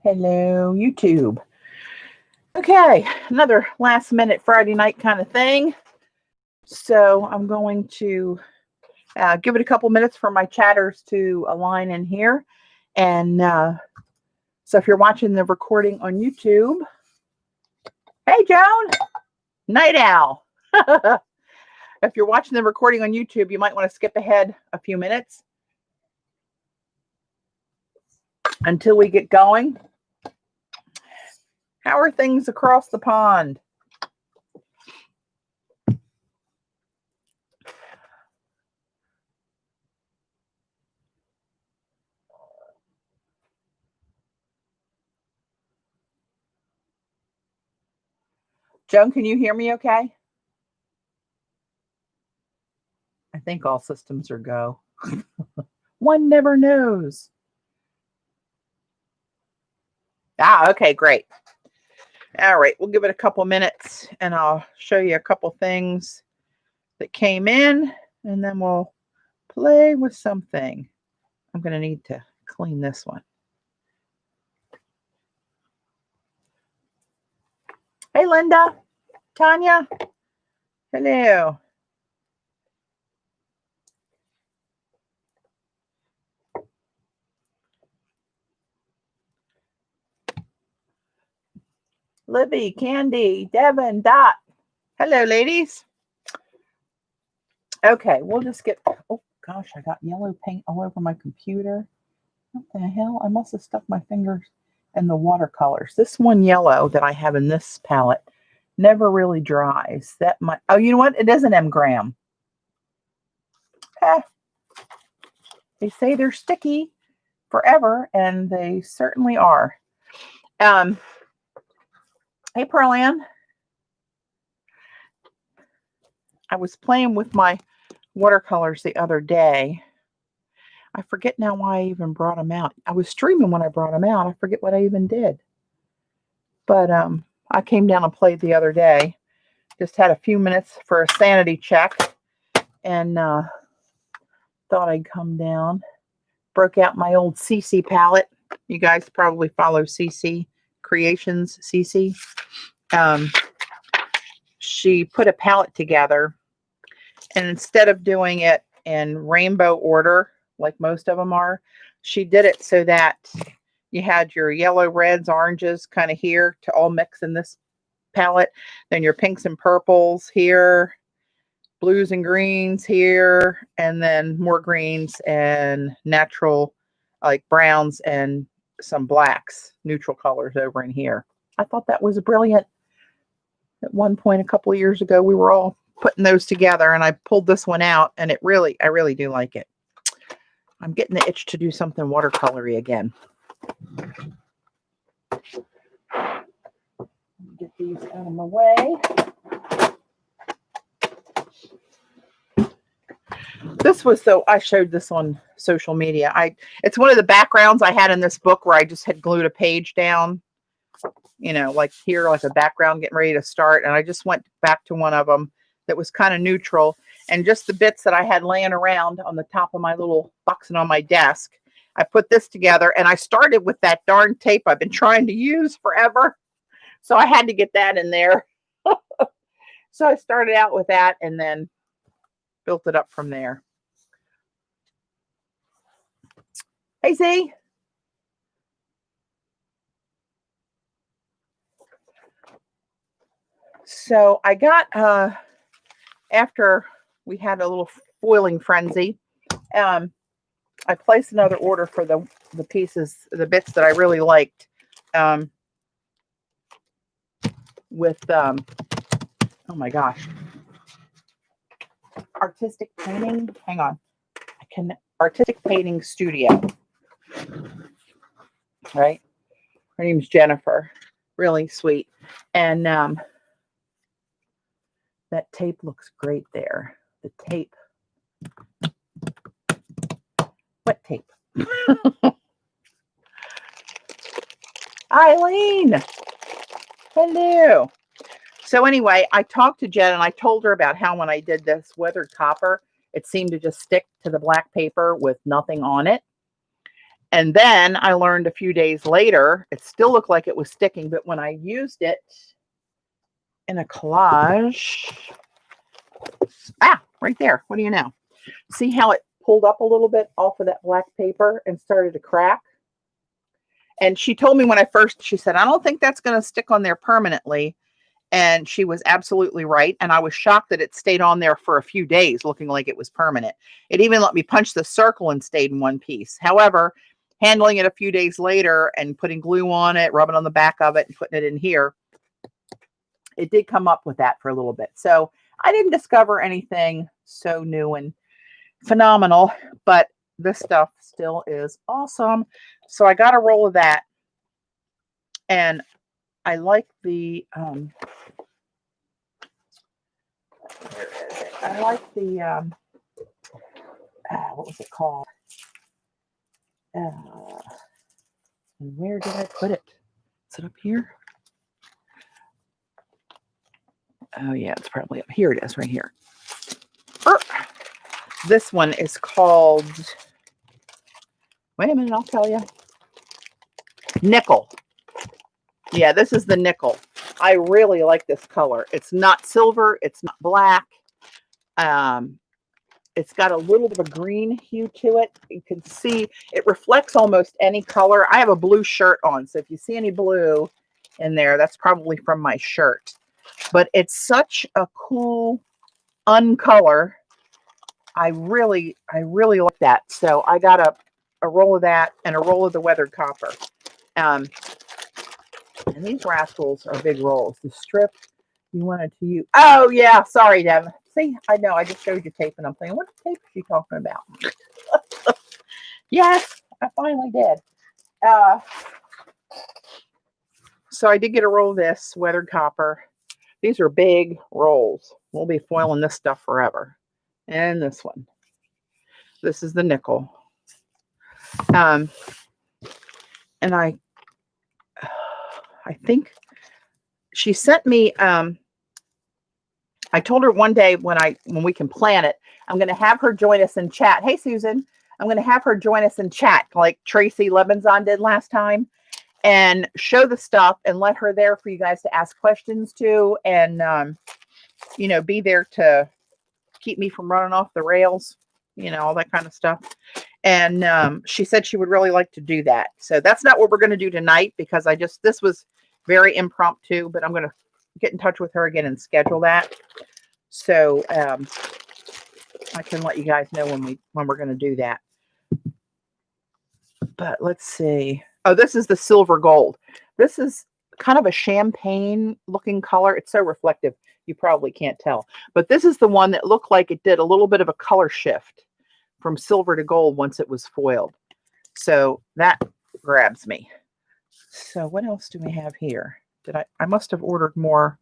Hello, YouTube. Okay, another last minute Friday night kind of thing. So I'm going to give it a couple minutes for my chatters to align in here. And so if you're watching the recording on YouTube, hey, Joan, night owl. If you're watching the recording on YouTube, you might want to skip ahead a few minutes until we get going. How are things across the pond? Joan, can you hear me okay? I think all systems are go. One never knows. Okay, great. All right, we'll give it a couple minutes and I'll show you a couple things that came in and then we'll play with something. I'm going to need to clean this one. Hey, Linda, Tanya, hello. Libby, Candy, Devin, Dot. Hello, ladies. Okay, we'll just get, oh gosh, I got yellow paint all over my computer. What the hell? I must have stuck my fingers in the watercolors. This one yellow that I have in this palette never really dries. That might, oh, you know what? It is an M gram. They say they're sticky forever, and they certainly are. Hey, Pearl Ann. I was playing with my watercolors the other day. I forget now why I even brought them out. I was streaming when I brought them out. I forget what I even did. But I came down and played the other day. Just had a few minutes for a sanity check. And thought I'd come down. Broke out my old CC palette. You guys probably follow CC Creations, CC. She put a palette together. And instead of doing it in rainbow order, like most of them are, she did it so that you had your yellow, reds, oranges kind of here to all mix in this palette. Then your pinks and purples here, blues and greens here, and then more greens and natural like browns and some blacks, neutral colors over in here. I thought that was brilliant. At one point a couple of years ago, we were all putting those together and I pulled this one out and I really do like it. I'm getting the itch to do something watercolory again. Get these out of my way. This was I showed this on social media. It's one of the backgrounds I had in this book where I just had glued a page down, you know, like here, like a background getting ready to start. And I just went back to one of them that was kind of neutral, and just the bits that I had laying around on the top of my little box and on my desk. I put this together and I started with that darn tape I've been trying to use forever. So I had to get that in there. So I started out with that and then built it up from there. Hey, Z. So I got, after we had a little foiling frenzy, I placed another order for the pieces, the bits that I really liked, with, oh my gosh, Artistic Painting. Hang on. Artistic Painting Studio. Right? Her name's Jennifer. Really sweet. And that tape looks great there. The tape. What tape? Eileen. Hello. So anyway, I talked to Jen and I told her about how when I did this weathered copper, it seemed to just stick to the black paper with nothing on it. And then I learned a few days later, it still looked like it was sticking, but when I used it in a collage, right there. What do you know? See how it pulled up a little bit off of that black paper and started to crack? And she told me when she said, I don't think that's going to stick on there permanently. And she was absolutely right. And I was shocked that it stayed on there for a few days looking like it was permanent. It even let me punch the circle and stayed in one piece. However, handling it a few days later and putting glue on it, rubbing on the back of it and putting it in here, it did come up with that for a little bit. So I didn't discover anything so new and phenomenal, but this stuff still is awesome. So I got a roll of that. And I like the, where is it? I like the, what was it called? Where did I put it? Is it up here? Oh yeah, it's probably up here. It is right here. This one is called, wait a minute, I'll tell you. Nickel. Yeah, this is the nickel. I really like this color. It's not silver. It's not black. It's got a little bit of a green hue to it. You can see it reflects almost any color. I have a blue shirt on, so if you see any blue in there, that's probably from my shirt. But it's such a cool uncolor. I really like that. So I got a roll of that and a roll of the weathered copper. And these rascals are big rolls. The strip you wanted to use. Oh, yeah. Sorry, Deb. See, I know. I just showed you tape, and I'm thinking, what tape is she talking about? Yes, I finally did. So I did get a roll of this weathered copper. These are big rolls. We'll be foiling this stuff forever. And this one. This is the nickel. And I think she sent me, I told her one day when we can plan it, I'm going to have her join us in chat. Hey, Susan, I'm going to have her join us in chat like Tracy Lebenzon did last time and show the stuff and let her there for you guys to ask questions to and, you know, be there to keep me from running off the rails, you know, all that kind of stuff. And she said she would really like to do that. So that's not what we're going to do tonight because this was very impromptu, but I'm going to get in touch with her again and schedule that. So I can let you guys know when we're going to do that. But let's see. Oh, this is the silver gold. This is kind of a champagne looking color. It's so reflective. You probably can't tell, but this is the one that looked like it did a little bit of a color shift from silver to gold once it was foiled. So that grabs me. So what else do we have here? I must have ordered more.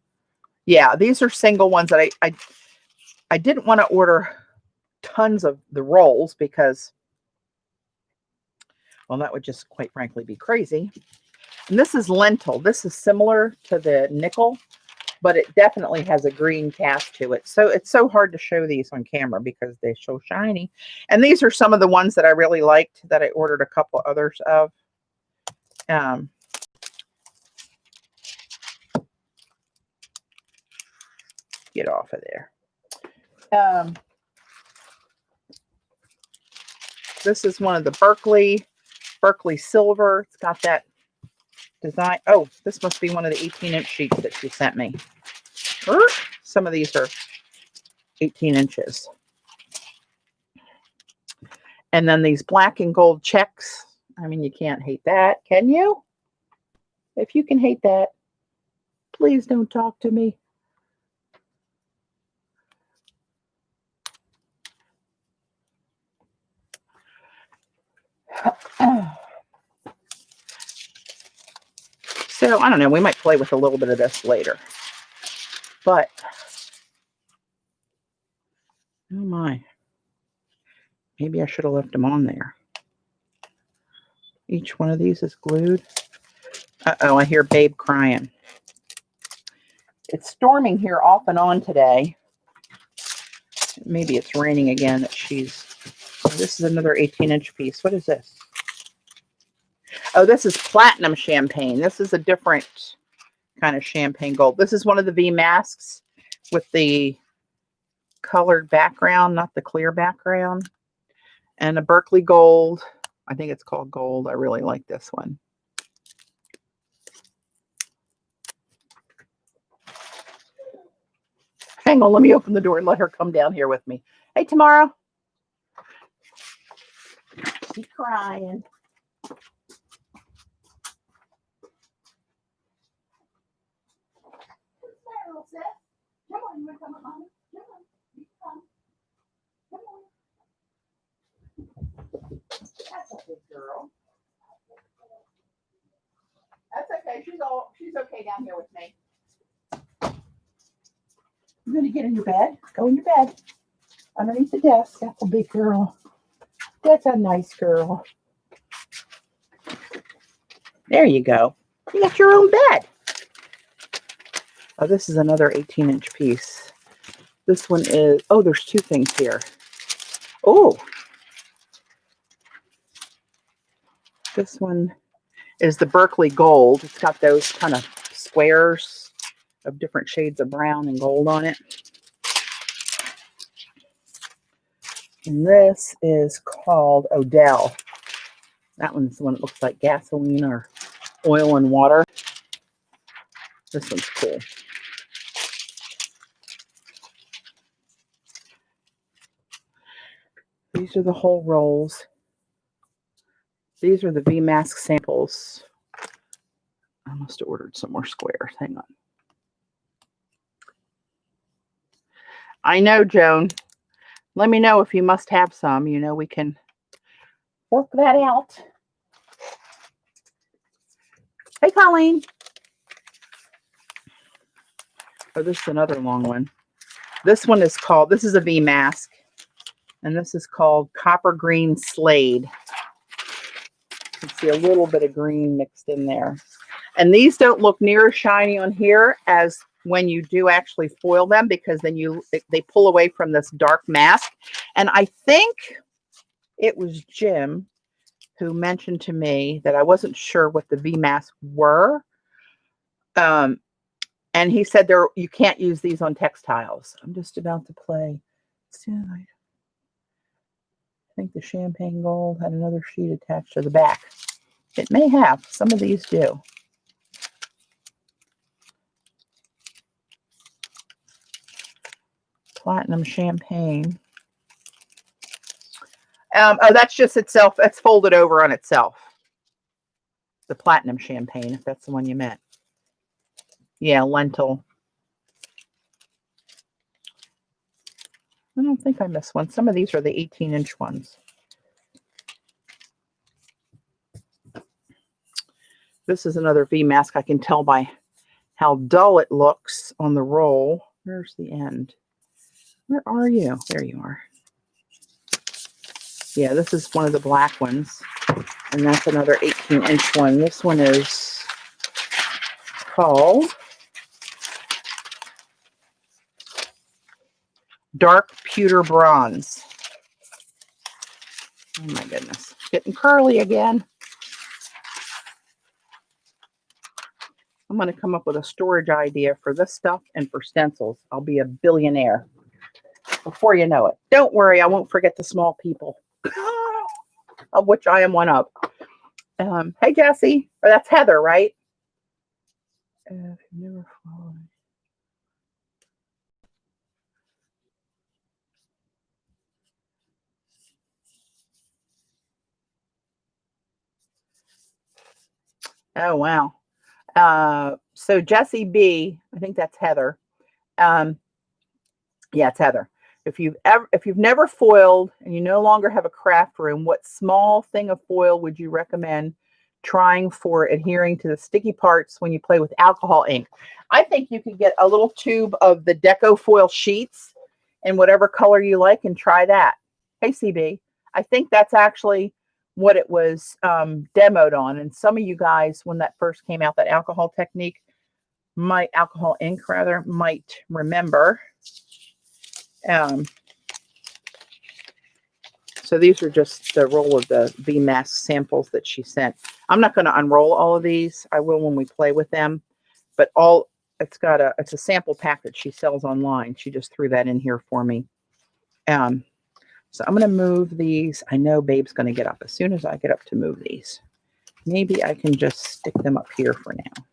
Yeah, these are single ones that I didn't want to order tons of the rolls because, well, that would just quite frankly be crazy. And this is lentil. This is similar to the nickel, but it definitely has a green cast to it. So it's so hard to show these on camera because they're so shiny. And these are some of the ones that I really liked that I ordered a couple others of. Get off of there. This is one of the Berkeley silver. It's got that design. Oh, this must be one of the 18-inch sheets that she sent me. Some of these are 18 inches. And then these black and gold checks. I mean, you can't hate that, can you? If you can hate that, please don't talk to me. So, I don't know. We might play with a little bit of this later. But, oh my. Maybe I should have left them on there. Each one of these is glued. Uh-oh, I hear Babe crying. It's storming here off and on today. Maybe it's raining again. This is another 18-inch piece. What is this? Oh, this is platinum champagne. This is a different kind of champagne gold. This is one of the V masks with the colored background, not the clear background. And a Berkeley gold. I think it's called gold. I really like this one. Hang on, let me open the door and let her come down here with me. Hey, Tamara. She's crying. Come on, you want to come with Mommy? Come on. Come on. That's a good girl. That's okay. She's okay down here with me. You're gonna get in your bed. Go in your bed. Underneath the desk. That's a big girl. That's a nice girl. There you go. You got your own bed. Oh, this is another 18-inch piece. This one is, oh, there's two things here. Oh, this one is the Berkeley gold. It's got those kind of squares of different shades of brown and gold on it. And this is called Odell. That one's the one that looks like gasoline or oil and water. This one's cool. These are the whole rolls. These are the V mask samples. I must have ordered some more squares. Hang on. I know, Joan. Let me know if you must have some. You know, we can work that out. Hey, Colleen. Oh, this is another long one. This one is called, this is a V mask. And this is called Copper Green Slade. You can see a little bit of green mixed in there. And these don't look near as shiny on here as when you do actually foil them, because then they pull away from this dark mask. And I think it was Jim who mentioned to me that I wasn't sure what the V masks were. And he said you can't use these on textiles. I'm just about to play. I think the champagne gold had another sheet attached to the back. It may have. Some of these do. Platinum champagne. Oh, that's just itself. That's folded over on itself. The platinum champagne, if that's the one you meant. Yeah, lentil. I don't think I missed one. Some of these are the 18-inch ones. This is another V mask. I can tell by how dull it looks on the roll. Where's the end? Where are you? There you are. Yeah, this is one of the black ones. And that's another 18-inch one. This one is called Dark Pewter Bronze. Oh my goodness. Getting curly again. I'm going to come up with a storage idea for this stuff and for stencils. I'll be a billionaire before you know it. Don't worry, I won't forget the small people, of which I am one of. Hey, Jessie. Or that's Heather, right? Never followed. Oh, wow. So Jessie B, I think that's Heather. Yeah, it's Heather. If you've never foiled and you no longer have a craft room, what small thing of foil would you recommend trying for adhering to the sticky parts when you play with alcohol ink? I think you could get a little tube of the Deco foil sheets in whatever color you like and try that. Hey, CB. I think that's actually what it was demoed on. And some of you guys, when that first came out, that alcohol ink rather, might remember. So these are just the roll of the V mask samples that she sent. I'm not going to unroll all of these. I will when we play with them. But it's a sample pack that she sells online. She just threw that in here for me. So I'm going to move these. I know Babe's going to get up as soon as I get up to move these. Maybe I can just stick them up here for now.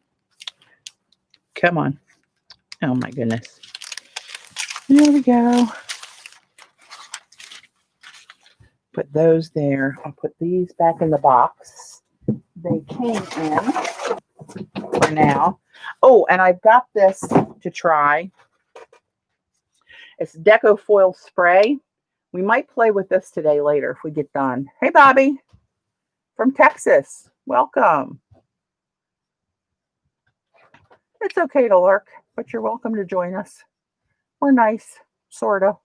Come on. Oh my goodness. There we go. Put those there. I'll put these back in the box. They came in for now. Oh, and I've got this to try. It's Deco Foil Spray. We might play with this today later if we get done. Hey, Bobby from Texas. Welcome. It's okay to lurk, but you're welcome to join us. We're nice, sort of,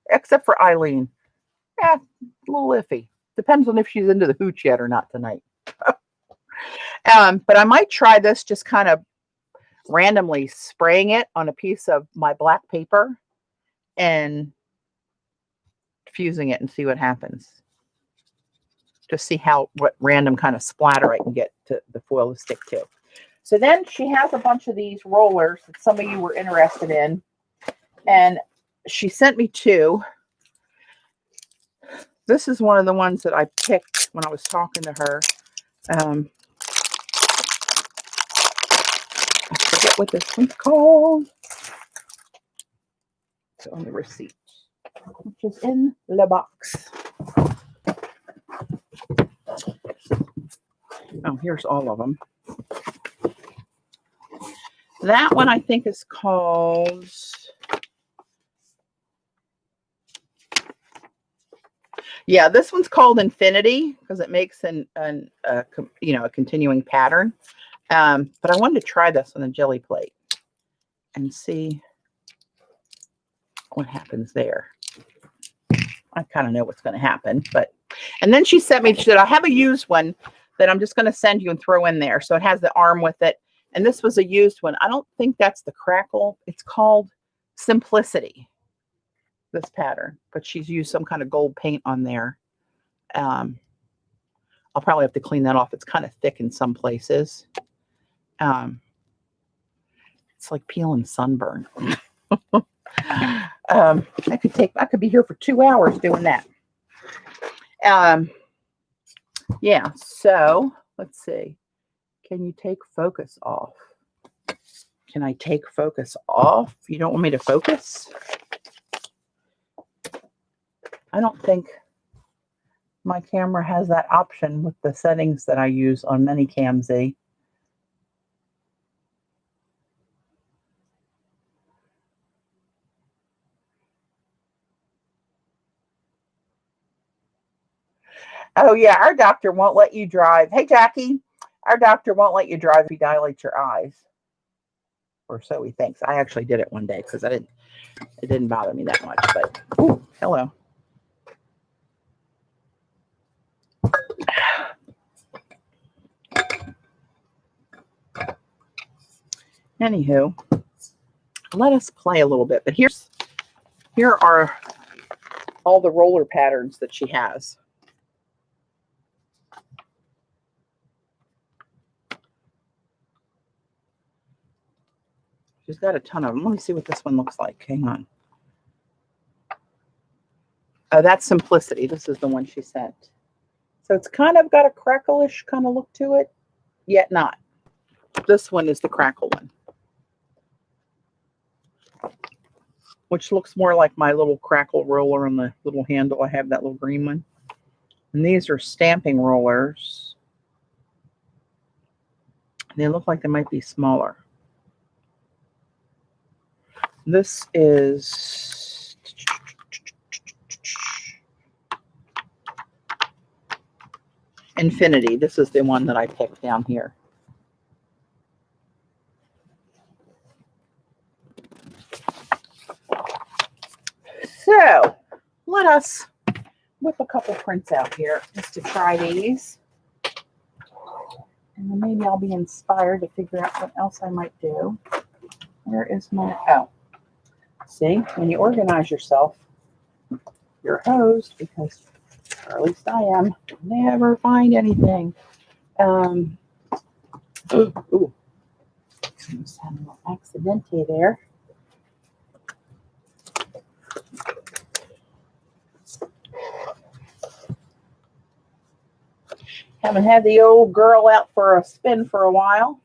except for Eileen. Yeah, a little iffy. Depends on if she's into the hooch yet or not tonight. But I might try this, just kind of randomly spraying it on a piece of my black paper and fusing it and see what happens. Just see what random kind of splatter I can get to the foil to stick to. So then she has a bunch of these rollers that some of you were interested in. And she sent me two. This is one of the ones that I picked when I was talking to her. I forget what this one's called. It's on the receipt, which is in the box. Oh, here's all of them. That one I think is called... Yeah, this one's called Infinity because it makes a continuing pattern. But I wanted to try this on a jelly plate and see what happens there. I kind of know what's going to happen, and then she sent me, she said, I have a used one that I'm just going to send you and throw in there. So it has the arm with it. And this was a used one. I don't think that's the Crackle. It's called Simplicity, this pattern, but she's used some kind of gold paint on there. I'll probably have to clean that off. It's kind of thick in some places. It's like peeling sunburn. I could be here for 2 hours doing that. Yeah, so let's see. Can you take focus off? Can I take focus off? You don't want me to focus? I don't think my camera has that option with the settings that I use on Minicam Z. Oh, yeah, our doctor won't let you drive. Hey, Jackie, our doctor won't let you drive if you dilate your eyes. Or so he thinks. I actually did it one day because it didn't bother me that much. But, ooh, hello. Anywho, let us play a little bit. But here are all the roller patterns that she has. She's got a ton of them. Let me see what this one looks like. Hang on. Oh, that's Simplicity. This is the one she sent. So it's kind of got a crackle-ish kind of look to it, yet not. This one is the Crackle one, which looks more like my little Crackle roller on the little handle. I have that little green one. And these are stamping rollers. They look like they might be smaller. This is Infinity. This is the one that I picked down here. So let us whip a couple prints out here just to try these. And then maybe I'll be inspired to figure out what else I might do. Where is my, oh. See, when you organize yourself, you're hosed because, or at least I am, never find anything. Ooh, almost had a little accidente there. Haven't had the old girl out for a spin for a while.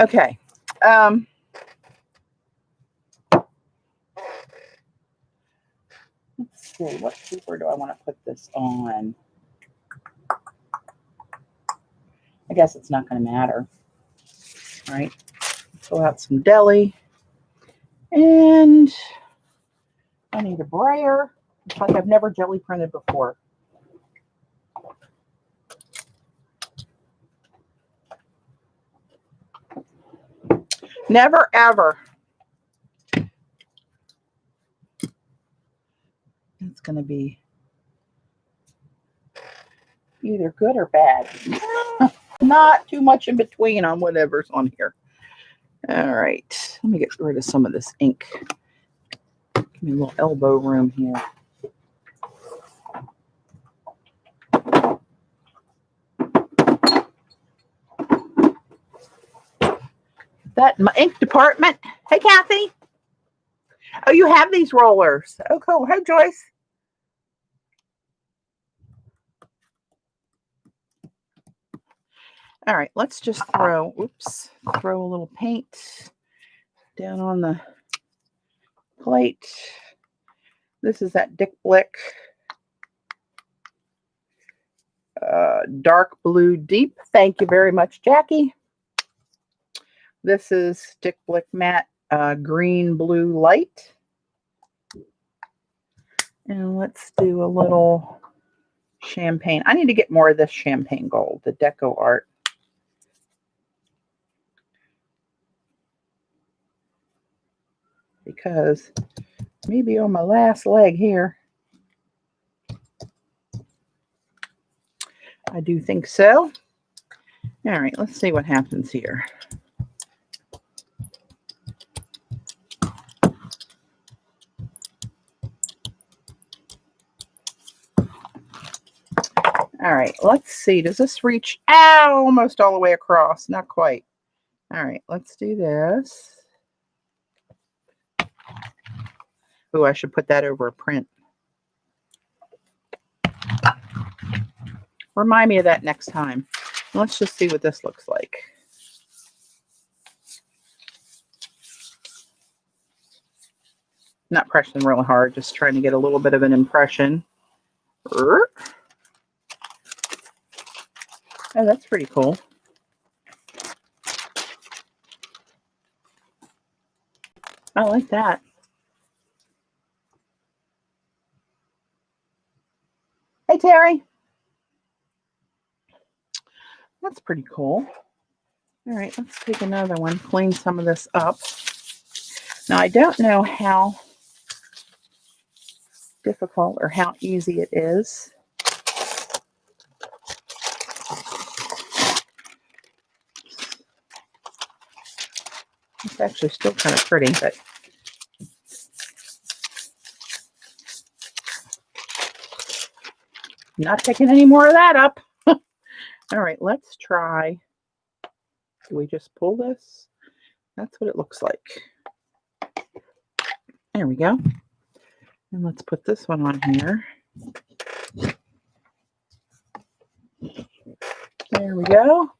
Okay. Let's see. What paper do I want to put this on? I guess it's not going to matter. All right. Pull out some Deli. And I need a brayer. It's like I've never jelly printed before. Never, ever. It's going to be either good or bad. Not too much in between on whatever's on here. All right. Let me get rid of some of this ink. Give me a little elbow room here. That my ink department. Hey, Kathy. Oh, you have these rollers. Oh, cool. Hey, Joyce. All right, let's just throw a little paint down on the plate. This is that Dick Blick dark blue deep. Thank you very much, Jackie. This is Dick Blick matte green blue light. And let's do a little champagne. I need to get more of this champagne gold, the Deco Art. Because maybe on my last leg here. I do think so. All right, let's see what happens here. All right, let's see. Does this reach almost all the way across? Not quite. All right, let's do this. Oh, I should put that over a print. Remind me of that next time. Let's just see what this looks like. Not pressing really hard, just trying to get a little bit of an impression. Oh, that's pretty cool. I like that. Hey, Terry. That's pretty cool. All right, let's take another one, clean some of this up. Now, I don't know how difficult or how easy it is. It's actually still kind of pretty, but not picking any more of that up. All right, let's try. Do we just pull this? That's what it looks like. There we go. And let's put this one on here. There we go.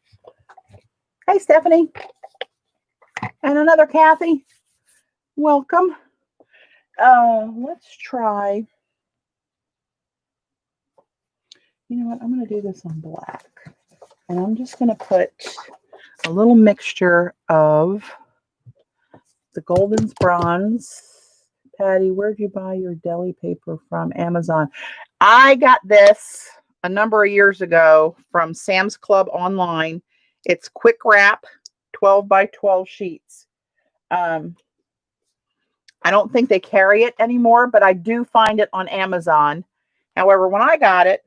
Hey, Stephanie. And another Kathy. Welcome. Let's try. You know what? I'm going to do this on black. And I'm just going to put a little mixture of the Golden's Bronze. Patty, where'd you buy your deli paper from? Amazon. I got this a number of years ago from Sam's Club online. It's quick wrap, 12 by 12 sheets. I don't think they carry it anymore, but I do find it on Amazon. However, when I got it,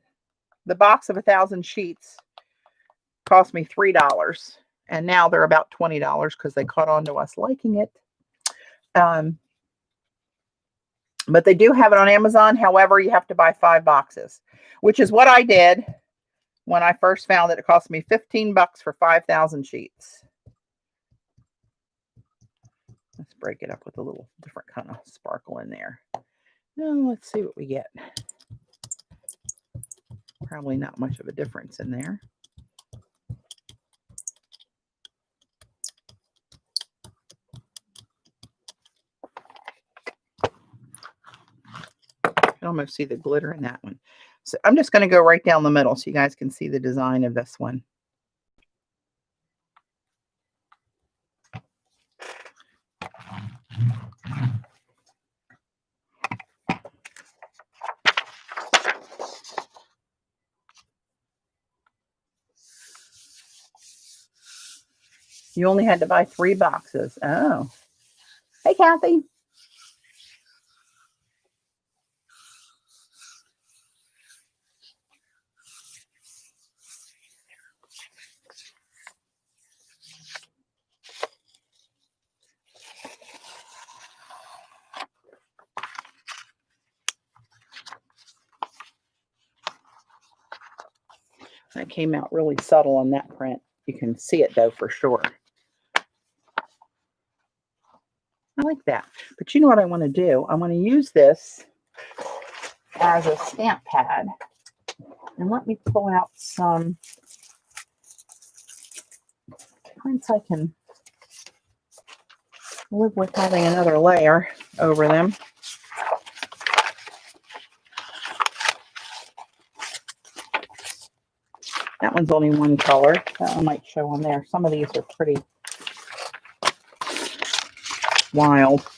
the box of 1,000 sheets cost me $3. And now they're about $20 because they caught on to us liking it. But they do have it on Amazon. However, you have to buy 5 boxes, which is what I did when I first found it. It cost me $15 for 5,000 sheets. Let's break it up with a little different kind of sparkle in there. Now, let's see what we get. Probably not much of a difference in there. You can almost see the glitter in that one. So I'm just going to go right down the middle so you guys can see the design of this one. You only had to buy 3 boxes. Oh. Hey, Kathy. That came out really subtle on that print. You can see it though for sure. I like that. But you know what I want to do? I want to use this as a stamp pad. And let me pull out some prints I can live with having another layer over them. That one's only one color. That one might show on there. Some of these are pretty wild.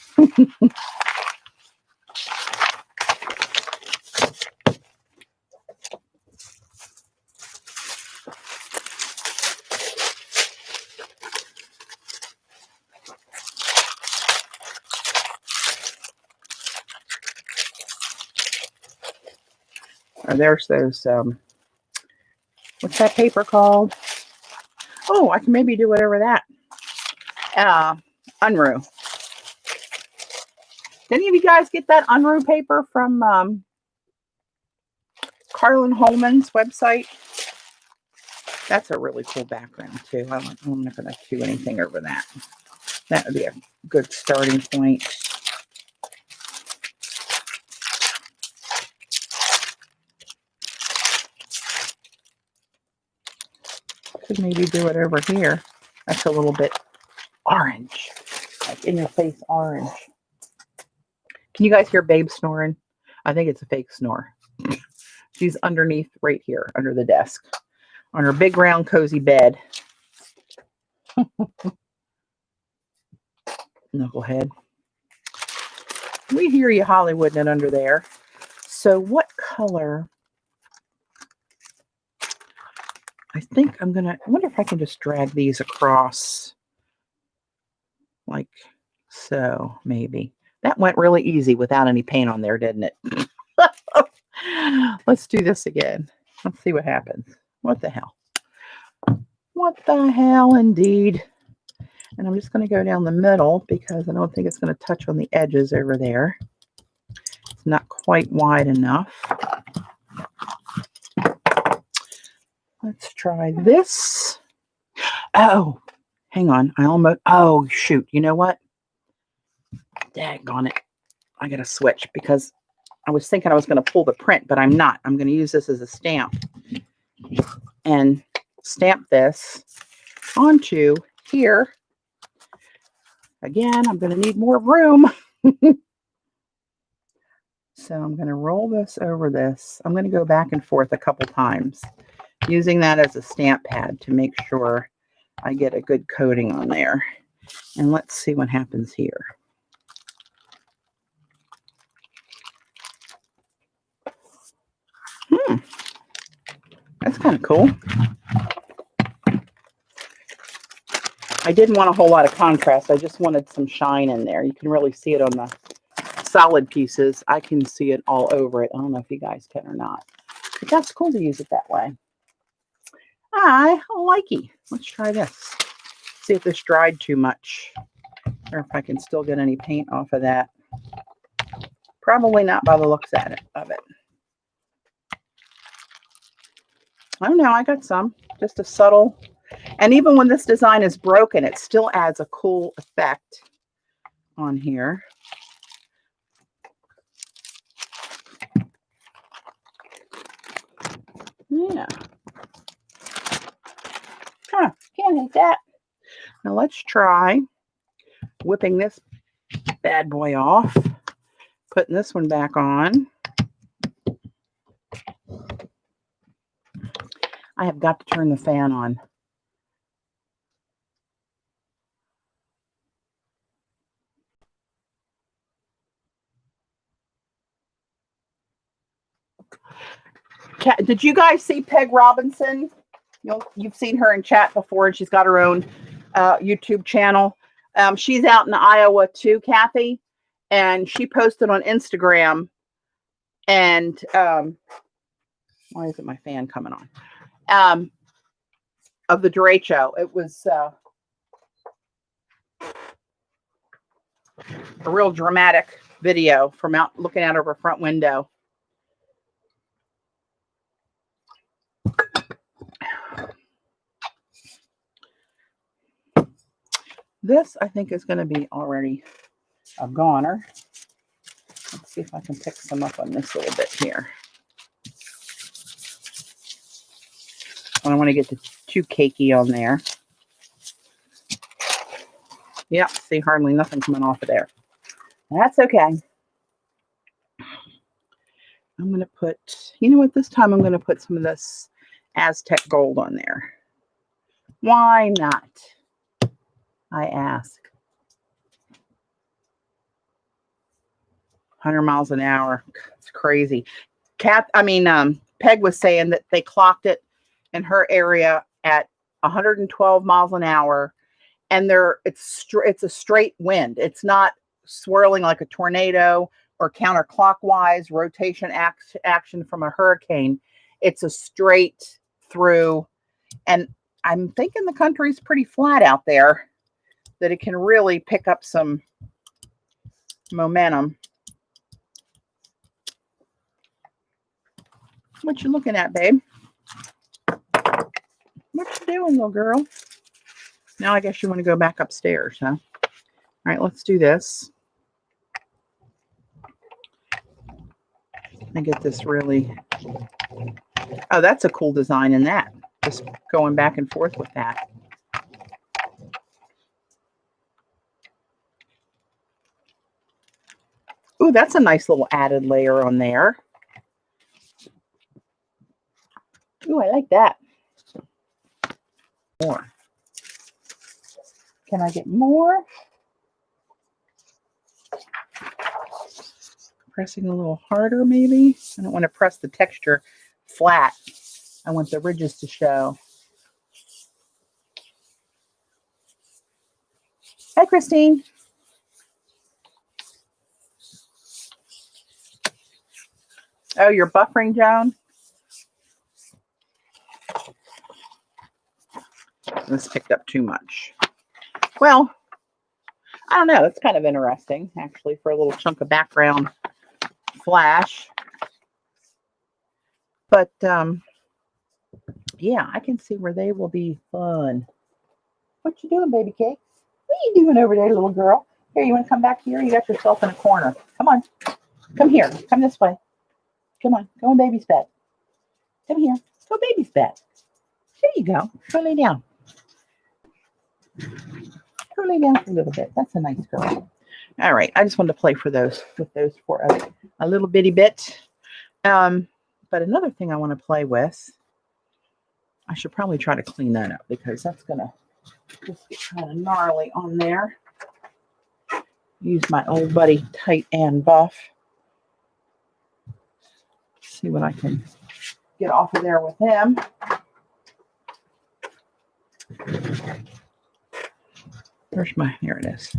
Or there's those, what's that paper called? Oh, I can maybe do whatever that. Unruh. Did any of you guys get that Unruh paper from Carlin Holman's website? That's a really cool background too. I'm not going to do anything over that. That would be a good starting point. Could maybe do it over here. That's a little bit orange, like in your face orange. Can you guys hear Babe snoring? I think it's a fake snore. She's underneath right here, under the desk, on her big round cozy bed. Knucklehead. We hear you Hollywooding it under there. So what color? I think I'm going to, I wonder if I can just drag these across like so, maybe. That went really easy without any paint on there, didn't it? Let's do this again. Let's see what happens. What the hell? What the hell indeed? And I'm just going to go down the middle because I don't think it's going to touch on the edges over there. It's not quite wide enough. Let's try this. Oh, hang on. I almost, oh, shoot. You know what? Daggone it. I got to switch because I was thinking I was going to pull the print, but I'm not. I'm going to use this as a stamp and stamp this onto here. Again, I'm going to need more room. So I'm going to roll this over this. I'm going to go back and forth a couple times, using that as a stamp pad to make sure I get a good coating on there. And let's see what happens here. That's kind of cool. I didn't want a whole lot of contrast. I just wanted some shine in there. You can really see it on the solid pieces. I can see it all over it. I don't know if you guys can or not. But that's cool to use it that way. I like it. Let's try this. See if this dried too much, or if I can still get any paint off of that. Probably not by the looks of it. Oh no, I got some. Just a subtle. And even when this design is broken, it still adds a cool effect on here. Yeah. Huh, can't hate that. Now let's try whipping this bad boy off, putting this one back on. I have got to turn the fan on. Did you guys see Peg Robinson? You've seen her in chat before, and she's got her own YouTube channel. She's out in Iowa too, Kathy, and she posted on Instagram. And why isn't my fan coming on? Of the derecho. It was a real dramatic video from out looking out of her front window. This, I think, is going to be already a goner. Let's see if I can pick some up on this a little bit here. I don't want to get too cakey on there. Yep, see, hardly nothing coming off of there. That's okay. I'm going to put, you know what, this time I'm going to put some of this Aztec gold on there. Why not? I ask. 100 miles an hour. It's crazy. Peg was saying that they clocked it in her area at 112 miles an hour, and it's a straight wind. It's not swirling like a tornado or counterclockwise rotation action from a hurricane. It's a straight through, and I'm thinking the country's pretty flat out there, that it can really pick up some momentum. What you looking at, babe? What you doing, little girl? Now I guess you want to go back upstairs, huh? All right, let's do this. And get this really... Oh, that's a cool design in that. Just going back and forth with that. Ooh, that's a nice little added layer on there. Ooh, I like that. More. Can I get more? Pressing a little harder, maybe. I don't want to press the texture flat. I want the ridges to show. Hi, Christine. Oh, you're buffering, Joan? This picked up too much. Well, I don't know. It's kind of interesting, actually, for a little chunk of background flash. But, yeah, I can see where they will be fun. What you doing, baby cakes? What are you doing over there, little girl? Here, you want to come back here? You got yourself in a corner. Come on. Come here. Come this way. Come on. Go in baby's bed. Come here. Go baby's bed. There you go. Go lay down. Go lay down for a little bit. That's a nice girl. All right. I just wanted to play with those for a little bitty bit. But another thing I want to play with, I should probably try to clean that up because that's going to just get kind of gnarly on there. Use my old buddy Tight and Buff. See what I can get off of there with him. Here it is.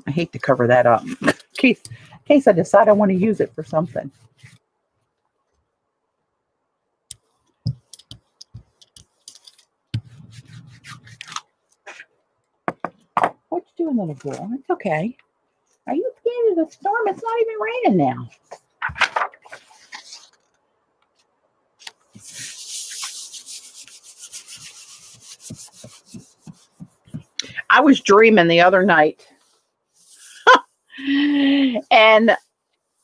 I hate to cover that up in case I decide I want to use it for something. What you doing, little girl? It's okay. Are you scared of the storm? It's not even raining now. I was dreaming the other night. and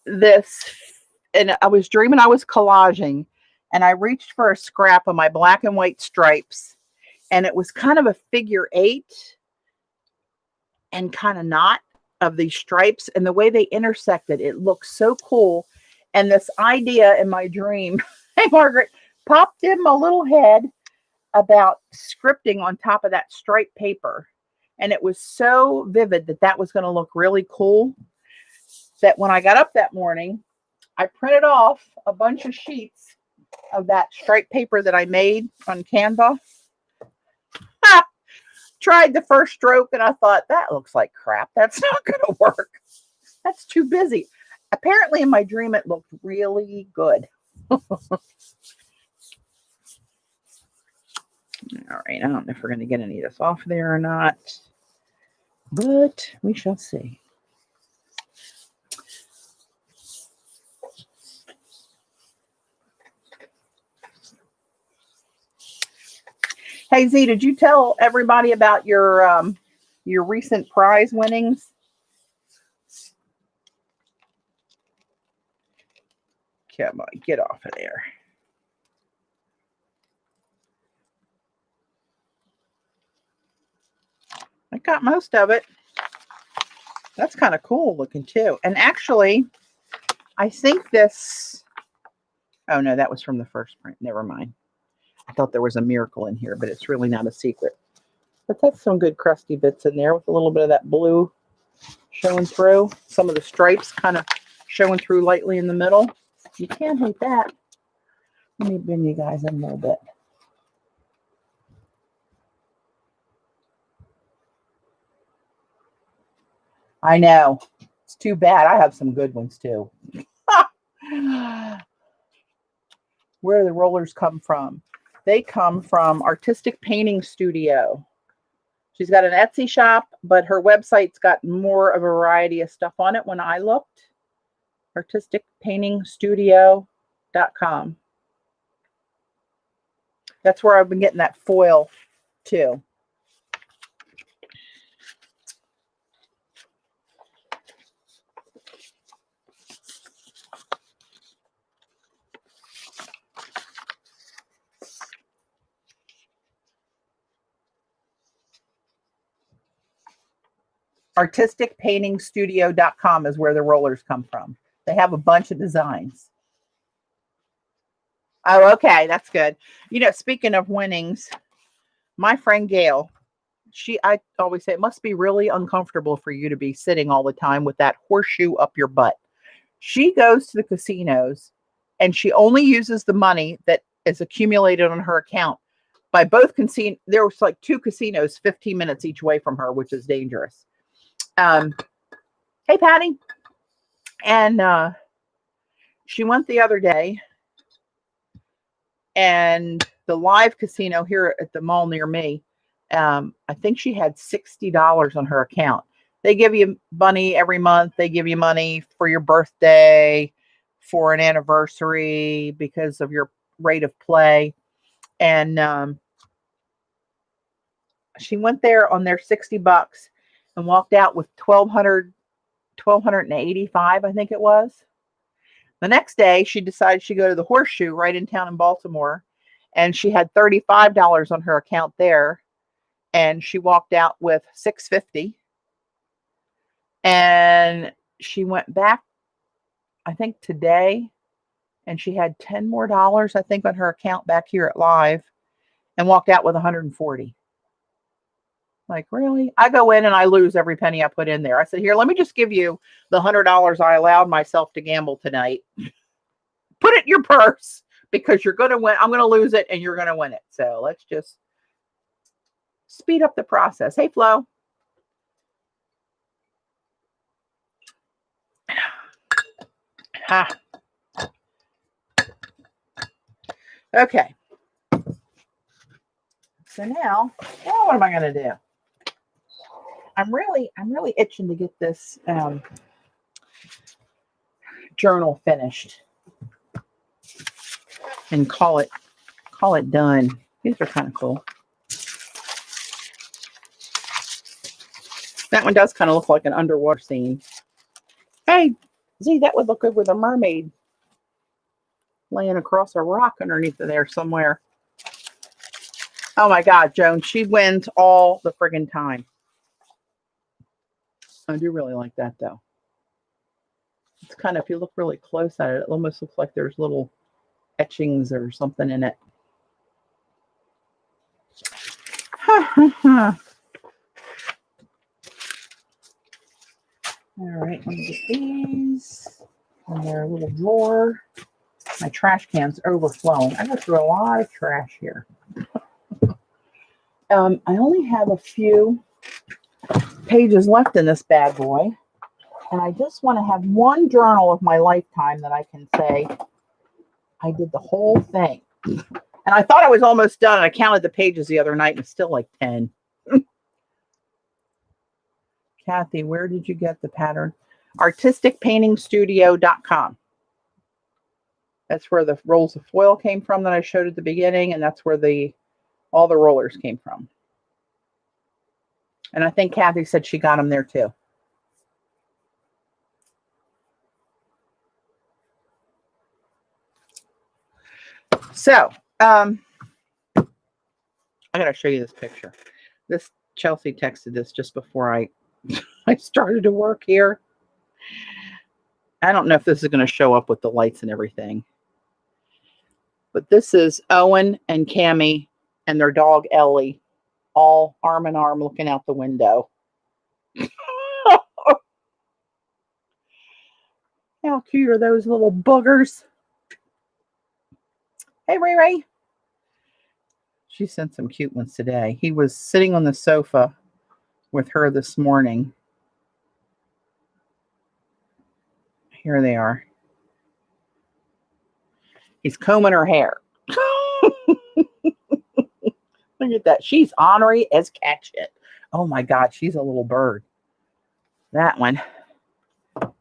I was dreaming I was collaging, and I reached for a scrap of my black and white stripes, and it was kind of a figure 8 and kind of not of these stripes, and the way they intersected, it looked so cool. And this idea in my dream, hey Margaret, popped in my little head about scripting on top of that striped paper. And it was so vivid that was going to look really cool, that when I got up that morning, I printed off a bunch of sheets of that striped paper that I made on Canva. Tried the first stroke and I thought, that looks like crap. That's not going to work. That's too busy. Apparently in my dream, it looked really good. All right. I don't know if we're going to get any of this off there or not, but we shall see. Hey Z, did you tell everybody about your recent prize winnings? Come on, get off of there. I got most of it. That's kind of cool looking too. And actually, I think this, oh no, that was from the first print. Never mind. I thought there was a miracle in here, but it's really not a secret. But that's some good crusty bits in there with a little bit of that blue showing through. Some of the stripes kind of showing through lightly in the middle. You can't hate that. Let me bring you guys in a little bit. I know. It's too bad. I have some good ones too. Where do the rollers come from? They come from Artistic Painting Studio. She's got an Etsy shop, but her website's got more of a variety of stuff on it when I looked. artisticpaintingstudio.com. That's where I've been getting that foil too. Artisticpaintingstudio.com is where the rollers come from. They have a bunch of designs. Oh, okay. That's good. You know, speaking of winnings, my friend Gail, I always say it must be really uncomfortable for you to be sitting all the time with that horseshoe up your butt. She goes to the casinos and she only uses the money that is accumulated on her account by both casinos. There was like 2 casinos 15 minutes each way from her, which is dangerous. Hey, Patty. And she went the other day, and the live casino here at the mall near me, I think she had $60 on her account. They give you money every month. They give you money for your birthday, for an anniversary, because of your rate of play. And she went there on their $60 and walked out with $1,285, I think it was. The next day, she decided she'd go to the Horseshoe right in town in Baltimore, and she had $35 on her account there, and she walked out with $650. And she went back, I think today, and she had $10 more, I think, on her account back here at Live, and walked out with $140. Like, really? I go in and I lose every penny I put in there. I said, here, let me just give you the $100 I allowed myself to gamble tonight. Put it in your purse, because you're going to win. I'm going to lose it and you're going to win it. So let's just speed up the process. Hey, Flo. Ah. Okay. So now what am I going to do? I'm really itching to get this journal finished and call it done. These are kind of cool. That one does kind of look like an underwater scene. Hey, Z, that would look good with a mermaid laying across a rock underneath of there somewhere. Oh my God, Joan, she wins all the friggin' time. I do really like that though. It's kind of, if you look really close at it, it almost looks like there's little etchings or something in it. All right, let me get these in their little drawer. My trash can's overflowing. I go through a lot of trash here. I only have a few pages left in this bad boy, and I just want to have one journal of my lifetime that I can say I did the whole thing. And I thought I was almost done. I counted the pages the other night, and it's still like 10. Kathy, where did you get the pattern? Artisticpaintingstudio.com. That's where the rolls of foil came from that I showed at the beginning, and that's where all the rollers came from. And I think Kathy said she got them there too. So, I gotta show you this picture. This Chelsea texted this just before I started to work here. I don't know if this is going to show up with the lights and everything. But this is Owen and Cammie and their dog Ellie, all arm in arm looking out the window. How cute are those little boogers? Hey, Ray Ray. She sent some cute ones today. He was sitting on the sofa with her this morning. Here they are. He's combing her hair. Look at that. She's ornery as catch it. Oh my God, she's a little bird. That one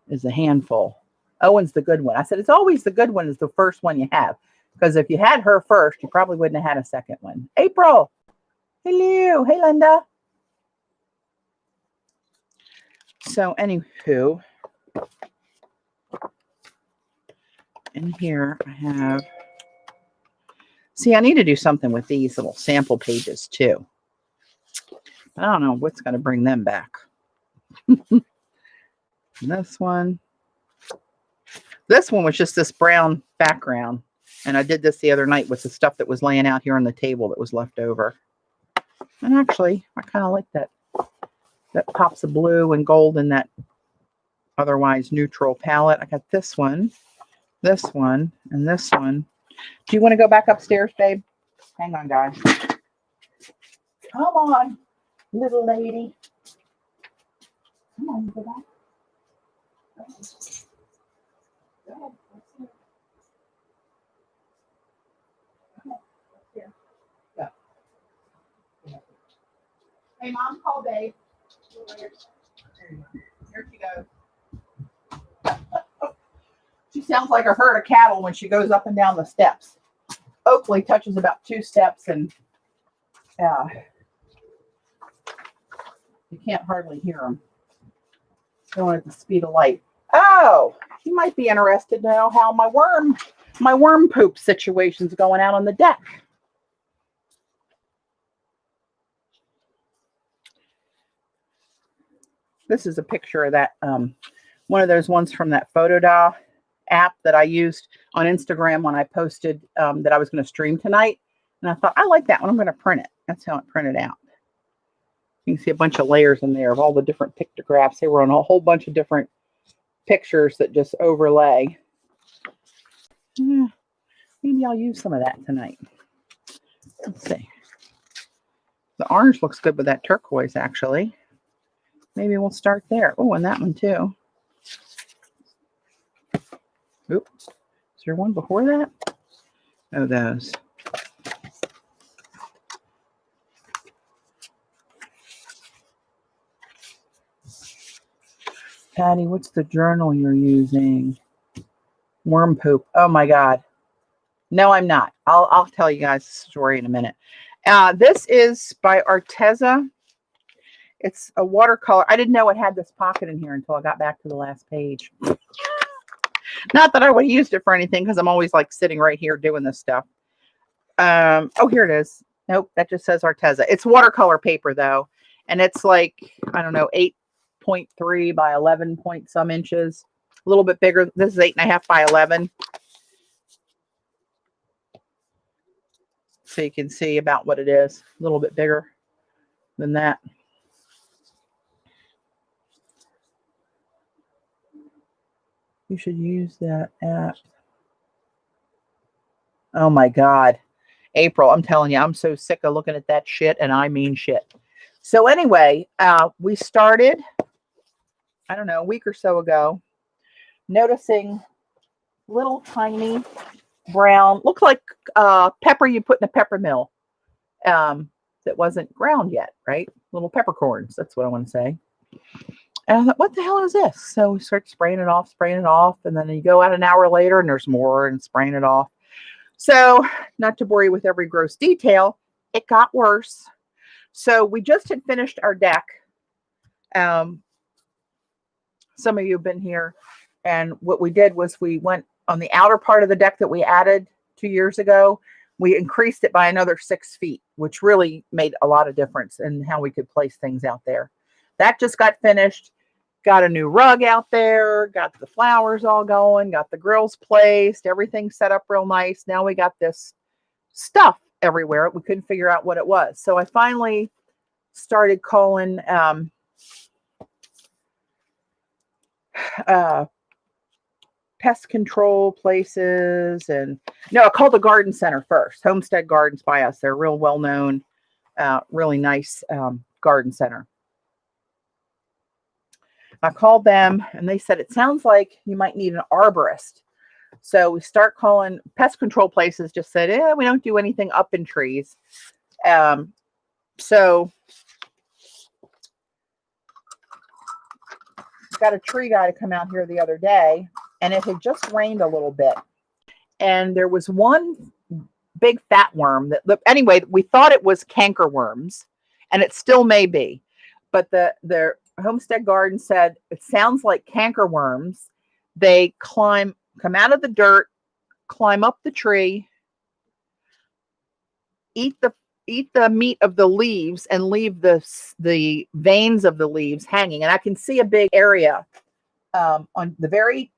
is a handful. Owen's the good one. I said, it's always the good one is the first one you have. Because if you had her first, you probably wouldn't have had a second one. April. Hello. Hey, Linda. So, anywho, in here I have, see, I need to do something with these little sample pages too. I don't know what's going to bring them back. This one was just this brown background. And I did this the other night with the stuff that was laying out here on the table that was left over. And actually, I kind of like that. That pops of blue and gold in that otherwise neutral palette. I got this one, and this one. Do you want to go back upstairs, babe? Hang on, guys. Come on, little lady. Come on, go back. Go ahead. Go. Hey, Mom, call babe. Here she goes. She sounds like a herd of cattle when she goes up and down the steps. Oakley touches about 2 steps and you can't hardly hear them. Going at the speed of light. Oh, you might be interested to know how my worm poop situation's going out on the deck. This is a picture of that, one of those ones from that Photoda app that I used on Instagram when I posted that I was going to stream tonight. And I thought, I like that one. I'm going to print it. That's how it printed out. You can see a bunch of layers in there of all the different pictographs. They were on a whole bunch of different pictures that just overlay. Yeah, maybe I'll use some of that tonight. Let's see. The orange looks good with that turquoise, actually. Maybe we'll start there. Oh, and that one too. Oops. Is there one before that? Oh, those. Patty, what's the journal you're using? Worm poop. Oh my God. No, I'm not. I'll tell you guys the story in a minute. This is by Arteza. It's a watercolor. I didn't know it had this pocket in here until I got back to the last page. Not that I would have used it for anything because I'm always like sitting right here doing this stuff. Oh, here it is. Nope, that just says Arteza. It's watercolor paper though. And it's like, I don't know, 8.3 by 11 point some inches. A little bit bigger. This is 8.5 by 11. So you can see about what it is. A little bit bigger than that. You should use that app. Oh my God. April, I'm telling you, I'm so sick of looking at that shit, and I mean shit. So anyway, we started, I don't know, a week or so ago, noticing little tiny brown, look like pepper you put in a pepper mill that wasn't ground yet, right? Little peppercorns, that's what I want to say. And I thought, what the hell is this? So we start spraying it off, and then you go out an hour later and there's more and spraying it off. So not to bore you with every gross detail, it got worse. So we just had finished our deck. Some of you have been here. And what we did was we went on the outer part of the deck that we added 2 years ago. We increased it by another 6 feet, which really made a lot of difference in how we could place things out there. That just got finished. Got a new rug out there, got the flowers all going, got the grills placed, everything set up real nice. Now we got this stuff everywhere. We couldn't figure out what it was. So I finally started calling pest control places. And no, I called the garden center first. Homestead Gardens by us. They're real well-known, really nice garden center. I called them and they said, it sounds like you might need an arborist. So we start calling pest control places, just said, we don't do anything up in trees. So got a tree guy to come out here the other day, and it had just rained a little bit. And there was one big fat worm that, anyway, we thought it was canker worms, and it still may be. But the Homestead Garden said it sounds like canker worms. They come out of the dirt, climb up the tree, eat the meat of the leaves, and leave the veins of the leaves hanging. And I can see a big area on the very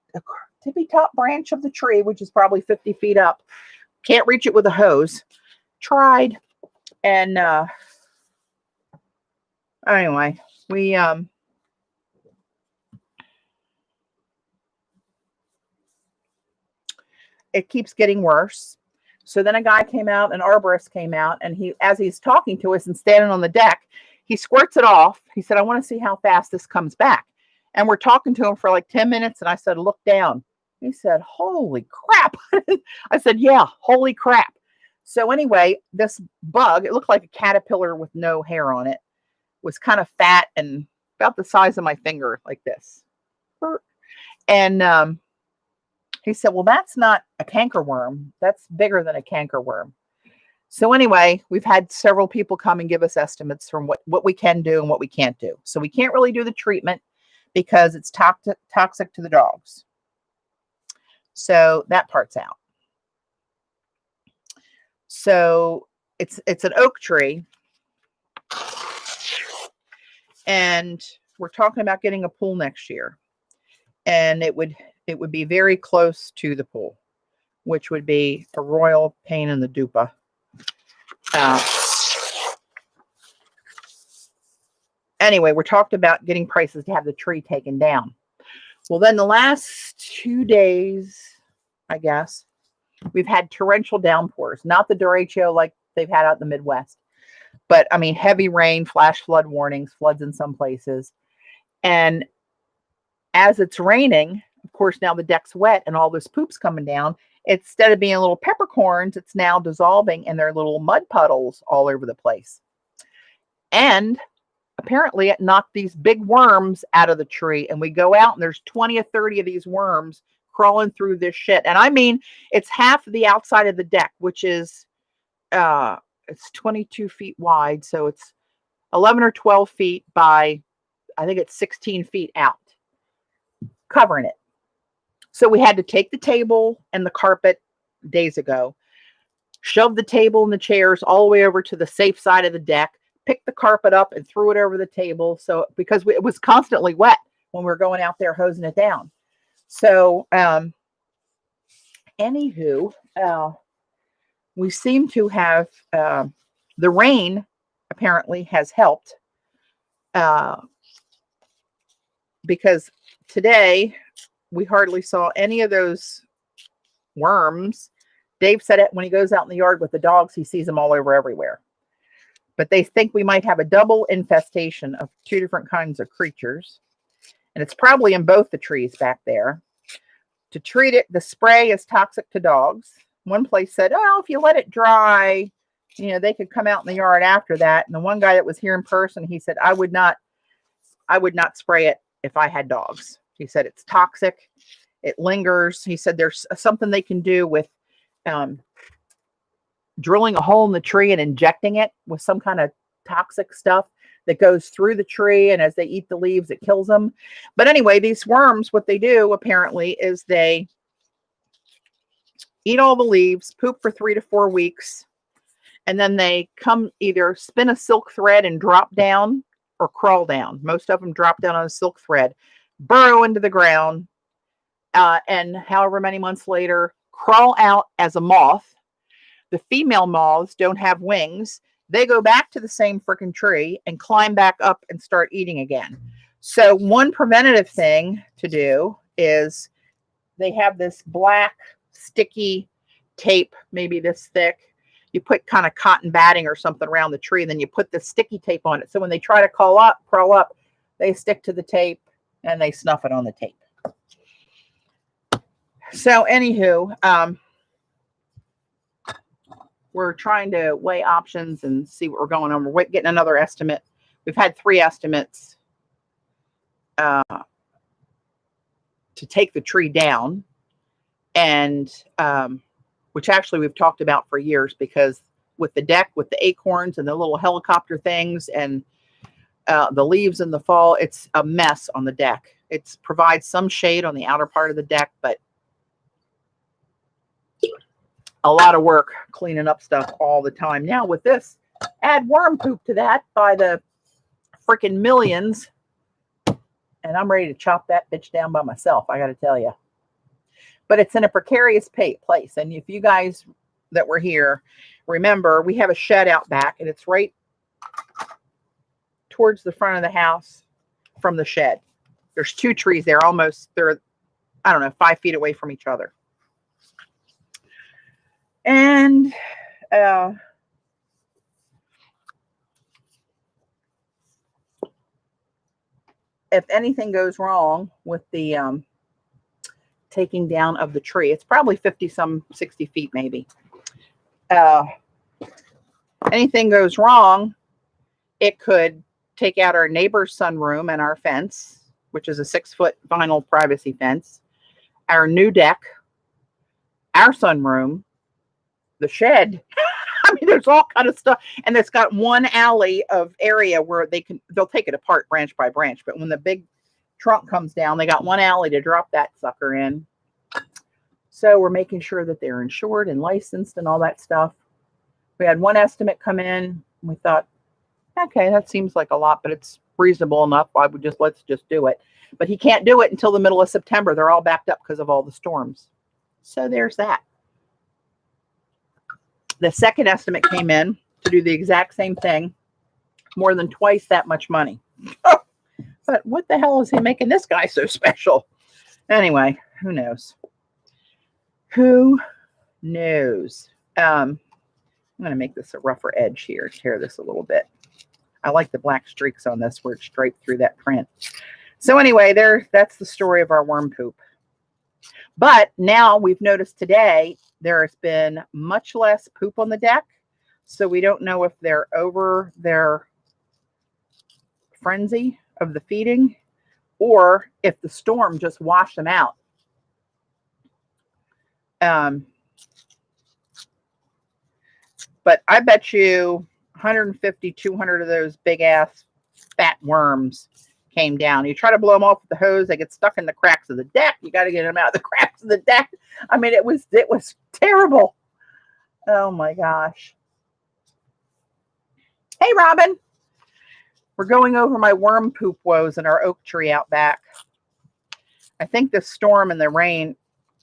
tippy top branch of the tree, which is probably 50 feet up. Can't reach it with a hose. Tried, and anyway, we it keeps getting worse. So then a guy came out, an arborist came out, and as he's talking to us and standing on the deck, he squirts it off. He said, I want to see how fast this comes back. And we're talking to him for like 10 minutes. And I said, look down. He said, holy crap. I said, yeah, holy crap. So anyway, this bug, it looked like a caterpillar with no hair on it, was kind of fat and about the size of my finger, like this. And he said, well, that's not a canker worm. That's bigger than a canker worm. So anyway, we've had several people come and give us estimates from what we can do and what we can't do. So we can't really do the treatment because it's toxic to the dogs. So that part's out. So it's an oak tree. And we're talking about getting a pool next year. And it would be very close to the pool, which would be a royal pain in the dupa. Anyway, we're talking about getting prices to have the tree taken down. Well, then the last 2 days, I guess, we've had torrential downpours, not the derecho like they've had out in the Midwest, but I mean, heavy rain, flash flood warnings, floods in some places. And as it's raining, of course, now the deck's wet and all this poop's coming down. Instead of being little peppercorns, it's now dissolving and they're little mud puddles all over the place. And apparently it knocked these big worms out of the tree, and we go out and there's 20 or 30 of these worms crawling through this shit. And I mean, it's half the outside of the deck, which is it's 22 feet wide, so it's 11 or 12 feet by, I think it's 16 feet out, covering it. So we had to take the table and the carpet days ago, shove the table and the chairs all the way over to the safe side of the deck, picked the carpet up and threw it over the table. So because it was constantly wet when we were going out there hosing it down. So anywho, we seem to have the rain apparently has helped because today we hardly saw any of those worms. Dave said it when he goes out in the yard with the dogs, he sees them all over everywhere. But they think we might have a double infestation of 2 different kinds of creatures. And it's probably in both the trees back there. To treat it, the spray is toxic to dogs. One place said, oh, if you let it dry, you know, they could come out in the yard after that. And the one guy that was here in person, he said, I would not spray it if I had dogs. He said, it's toxic. It lingers. He said, there's something they can do with drilling a hole in the tree and injecting it with some kind of toxic stuff that goes through the tree. And as they eat the leaves, it kills them. But anyway, these worms, what they do apparently is they eat all the leaves, poop for 3 to 4 weeks. And then they come either spin a silk thread and drop down or crawl down. Most of them drop down on a silk thread, burrow into the ground, and however many months later, crawl out as a moth. The female moths don't have wings. They go back to the same freaking tree and climb back up and start eating again. So one preventative thing to do is they have this black sticky tape, maybe this thick. You put kind of cotton batting or something around the tree, and then you put the sticky tape on it. So when they try to crawl up, they stick to the tape and they snuff it on the tape. So anywho, we're trying to weigh options and see what we're going on. We're getting another estimate. We've had 3 estimates to take the tree down, and which actually we've talked about for years, because with the deck, with the acorns and the little helicopter things and the leaves in the fall, it's a mess on the deck. It provides some shade on the outer part of the deck, but a lot of work cleaning up stuff all the time. Now with this, add worm poop to that by the freaking millions, and I'm ready to chop that bitch down by myself, I got to tell you. But it's in a precarious place. And if you guys that were here, remember, we have a shed out back, and it's right towards the front of the house from the shed. There's 2 trees there, they're, I don't know, 5 feet away from each other. And if anything goes wrong with the taking down of the tree, it's probably 60 feet maybe. Anything goes wrong, it could take out our neighbor's sunroom and our fence, which is a 6-foot vinyl privacy fence, our new deck, our sunroom, the shed. I mean, there's all kind of stuff, and it's got one alley of area where they'll take it apart branch by branch. But when the big trunk comes down, they got one alley to drop that sucker in. So we're making sure that they're insured and licensed and all that stuff. We had one estimate come in. We thought, okay, that seems like a lot, but it's reasonable enough. Let's just do it. But he can't do it until the middle of September. They're all backed up because of all the storms. So there's that. The second estimate came in to do the exact same thing, more than twice that much money. Oh, but what the hell is he making this guy so special? Anyway, who knows? Who knows? I'm going to make this a rougher edge here, tear this a little bit. I like the black streaks on this where it's straight through that print. So anyway, that's the story of our worm poop. But now we've noticed today there has been much less poop on the deck. So we don't know if they're over their frenzy of the feeding or if the storm just washed them out. But I bet you 150, 200 of those big ass fat worms came down. You try to blow them off with the hose, they get stuck in the cracks of the deck. You got to get them out of the cracks of the deck. I mean, it was terrible. Oh my gosh. Hey, Robin. We're going over my worm poop woes in our oak tree out back. I think the storm and the rain,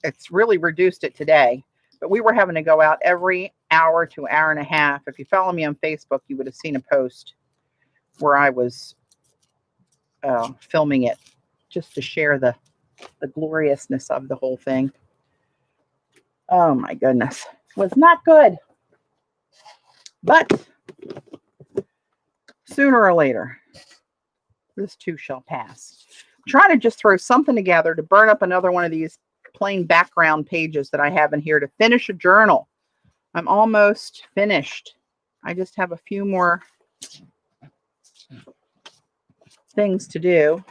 it's really reduced it today. But we were having to go out every hour to hour and a half. If you follow me on Facebook, you would have seen a post where I was filming it just to share the gloriousness of the whole thing. Oh my goodness. It was not good. But sooner or later, this too shall pass. I'm trying to just throw something together to burn up another one of these plain background pages that I have in here to finish a journal. I'm almost finished. I just have a few more things to do.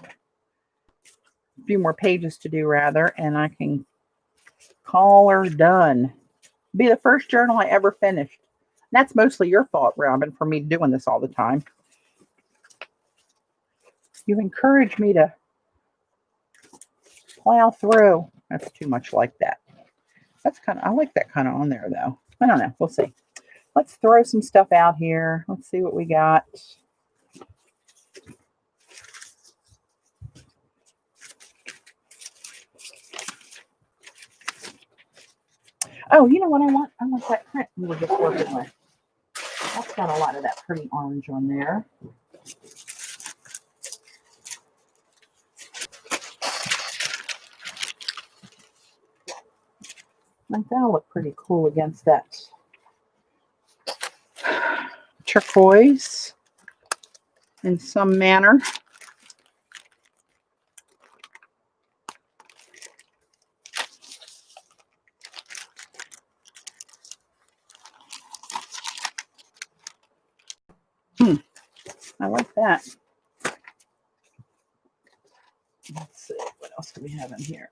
A few more pages to do, rather, and I can call her done. Be the first journal I ever finished. That's mostly your fault, Robin, for me doing this all the time. You encourage me to plow through. That's too much like that. That's kind of, I like that kind of on there, though. I don't know. We'll see. Let's throw some stuff out here. Let's see what we got. Oh, you know what I want? I want that print we were just working with. That's got a lot of that pretty orange on there. I think that'll look pretty cool against that turquoise in some manner. I like that. Let's see, what else do we have in here?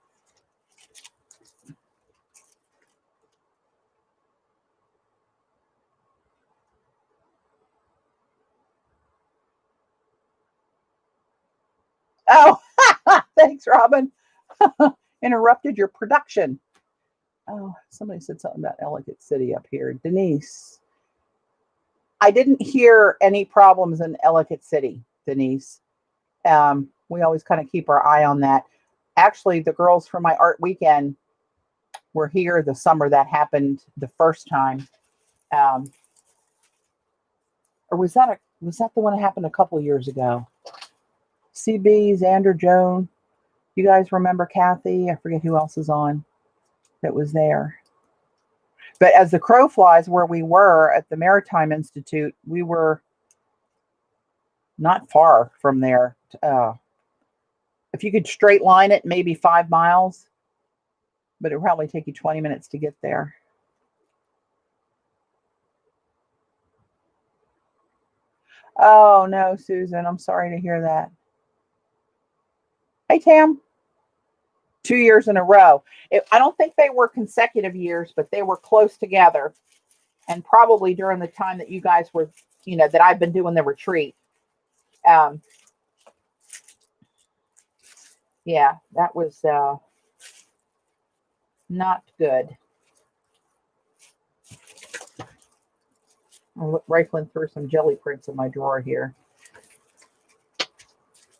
Oh, thanks, Robin. Interrupted your production. Oh, somebody said something about Ellicott City up here. Denise. I didn't hear any problems in Ellicott City, Denise. We always kind of keep our eye on that. Actually, the girls from my art weekend were here the summer that happened the first time. Or was that the one that happened a couple years ago? CB, Xander, Joan. You guys remember Kathy? I forget who else is on that was there. But as the crow flies, where we were at the Maritime Institute, we were not far from there. If you could straight line it, maybe 5 miles, but it would probably take you 20 minutes to get there. Oh, no, Susan, I'm sorry to hear that. Hey, Tam. 2 years in a row. I don't think they were consecutive years, but they were close together. And probably during the time that you guys were, that I've been doing the retreat. Yeah, that was not good. I'm rifling through some jelly prints in my drawer here.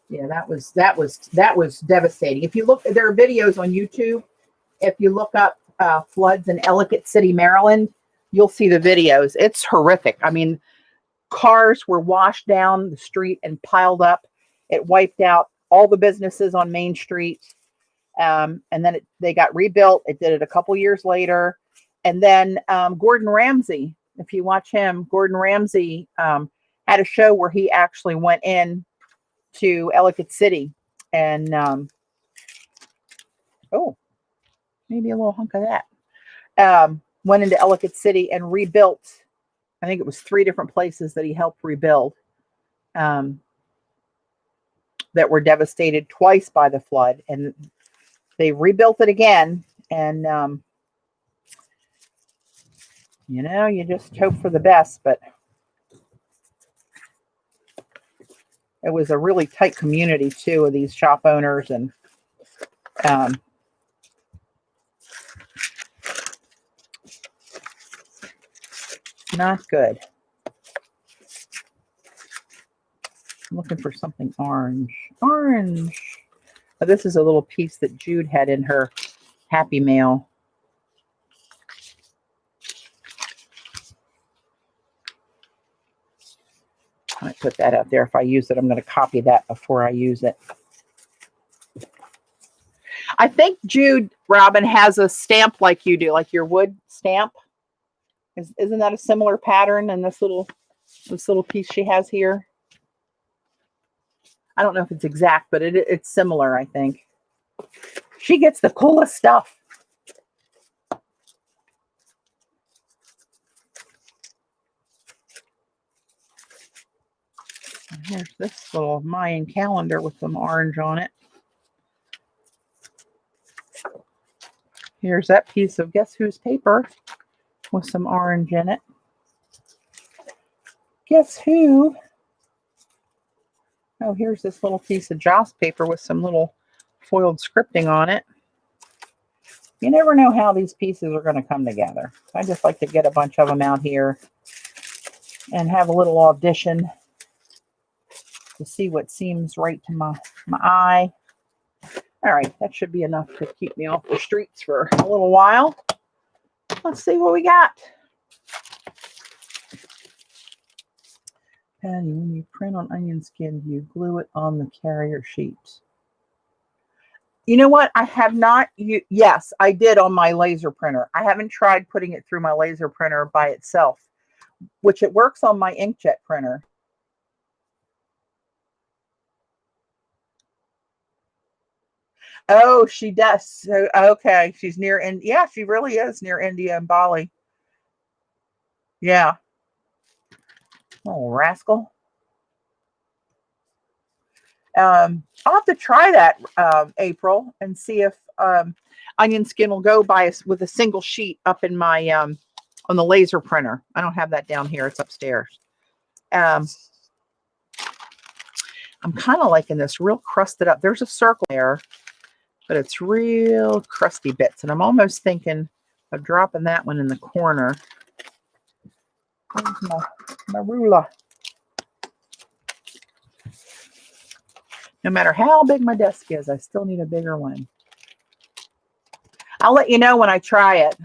Yeah, that was devastating. If you look, there are videos on YouTube. If you look up floods in Ellicott City, Maryland, you'll see the videos. It's horrific. I mean, cars were washed down the street and piled up. It wiped out all the businesses on Main Street. And then they got rebuilt. It did it a couple years later. And then Gordon Ramsay, if you watch him, Gordon Ramsay had a show where he actually went in to Ellicott City and oh, maybe a little hunk of that. Went into Ellicott City and rebuilt. I think it was 3 different places that he helped rebuild that were devastated twice by the flood. And they rebuilt it again. And, you know, you just hope for the best. But it was a really tight community, too, of these shop owners. And not good. I'm looking for something orange. Orange. Oh, this is a little piece that Jude had in her Happy Mail. I might put that out there. If I use it, I'm going to copy that before I use it. I think Jude, Robin, has a stamp like you do, like your wood stamp. Isn't that a similar pattern in this little piece she has here? I don't know if it's exact, but it's similar, I think. She gets the coolest stuff. And here's this little Mayan calendar with some orange on it. Here's that piece of Guess Who's paper with some orange in it. Guess who? Oh, here's this little piece of Joss paper with some little foiled scripting on it. You never know how these pieces are going to come together. I just like to get a bunch of them out here and have a little audition to see what seems right to my eye. All right, that should be enough to keep me off the streets for a little while. Let's see what we got. Patty, when you print on onion skin, do you glue it on the carrier sheet? You know what? I have not. Yes, I did on my laser printer. I haven't tried putting it through my laser printer by itself, which it works on my inkjet printer. Oh, she does. So, okay, she's near India. Yeah, she really is near India and Bali. Yeah. Oh, rascal. I'll have to try that, April, and see if onion skin will go by us with a single sheet up in my on the laser printer. I don't have that down here; it's upstairs. I'm kind of liking this real crusted up. There's a circle there, but it's real crusty bits, and I'm almost thinking of dropping that one in the corner. Where's my ruler? No matter how big my desk is, I still need a bigger one. I'll let you know when I try it.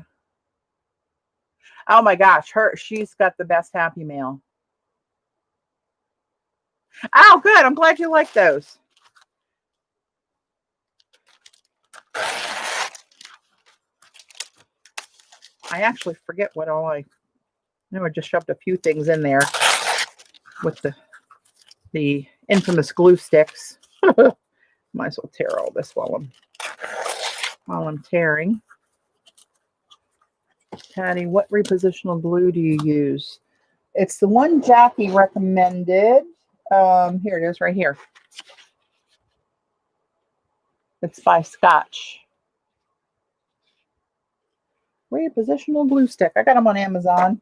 Oh my gosh, she's got the best Happy Mail. Oh, good. I'm glad you like those. I actually forget what all I know. I just shoved a few things in there with the infamous glue sticks. Might as well tear all this while I'm tearing. Patty, what repositional glue do you use? It's the one Jackie recommended. Here it is right here. It's by Scotch. Repositional glue stick. I got them on Amazon.com.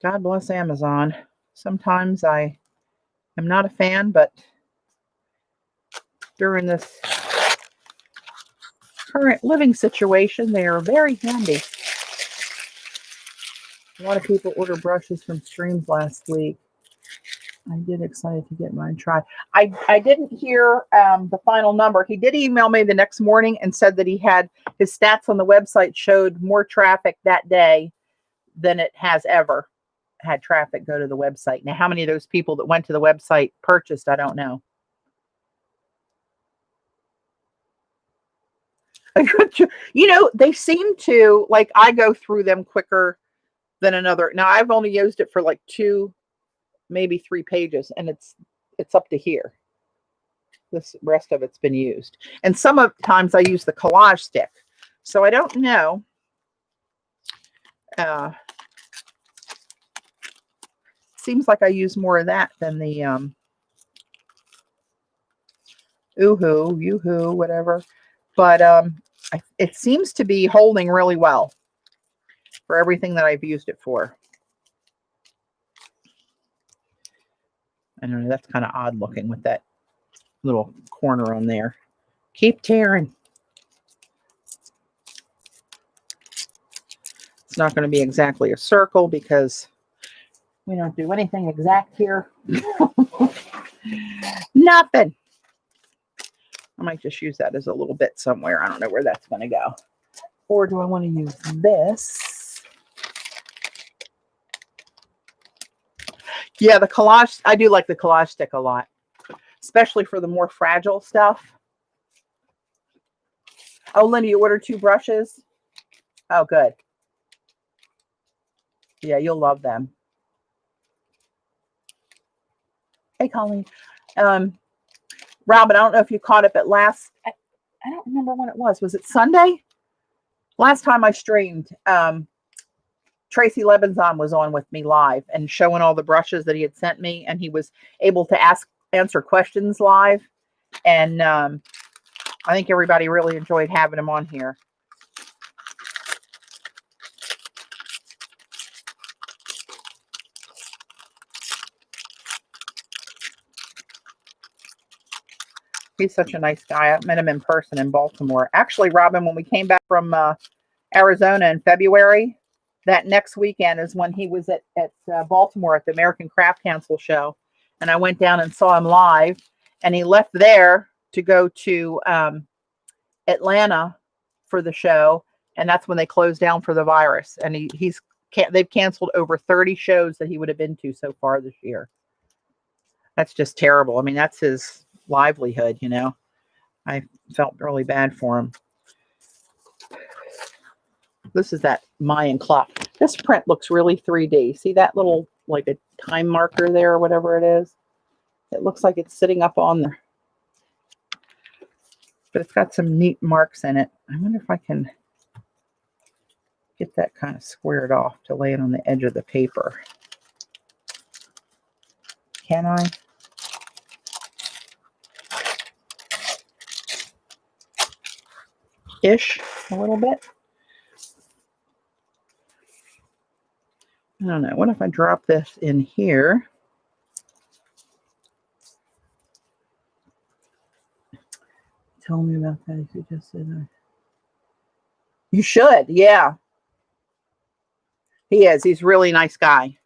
God bless Amazon. Sometimes I am not a fan, but during this current living situation, they are very handy. A lot of people ordered brushes from Streams last week. I did excited to get mine tried. I didn't hear the final number. He did email me the next morning and said that he had his stats on the website showed more traffic that day than it has ever had traffic go to the website. Now, how many of those people that went to the website purchased, I don't know. You know, they seem to, like, I go through them quicker than another. Now, I've only used it for like 2, maybe 3 pages, and it's up to here. This rest of it's been used. And some of times I use the collage stick. So I don't know. Seems like I use more of that than the Oohoo, Yoo-hoo, whatever. But it seems to be holding really well for everything that I've used it for. I don't know, that's kind of odd looking with that little corner on there. Keep tearing. It's not going to be exactly a circle because we don't do anything exact here. Nothing. I might just use that as a little bit somewhere. I don't know where that's going to go. Or do I want to use this? Yeah, the collage. I do like the collage stick a lot, especially for the more fragile stuff. Oh, Linda, you ordered 2 brushes? Oh, good. Yeah, you'll love them. Hey, Colleen. Robin, I don't know if you caught it, but I don't remember when it was. Was it Sunday? Last time I streamed, Tracy Lebenzon was on with me live and showing all the brushes that he had sent me, and he was able to answer questions live. And I think everybody really enjoyed having him on here. He's such a nice guy. I met him in person in Baltimore. Actually, Robin, when we came back from Arizona in February, that next weekend is when he was at Baltimore at the American Craft Council show. And I went down and saw him live. And he left there to go to Atlanta for the show. And that's when they closed down for the virus. And they've canceled over 30 shows that he would have been to so far this year. That's just terrible. I mean, that's his livelihood, you know. I felt really bad for him. This is that Mayan clock. This print looks really 3D. See that little, like a time marker there or whatever it is? It looks like it's sitting up on there. But it's got some neat marks in it. I wonder if I can get that kind of squared off to lay it on the edge of the paper. Can I? Ish, a little bit. I don't know. What if I drop this in here? Tell me about that if you just said that. You should, yeah. He is. He's a really nice guy.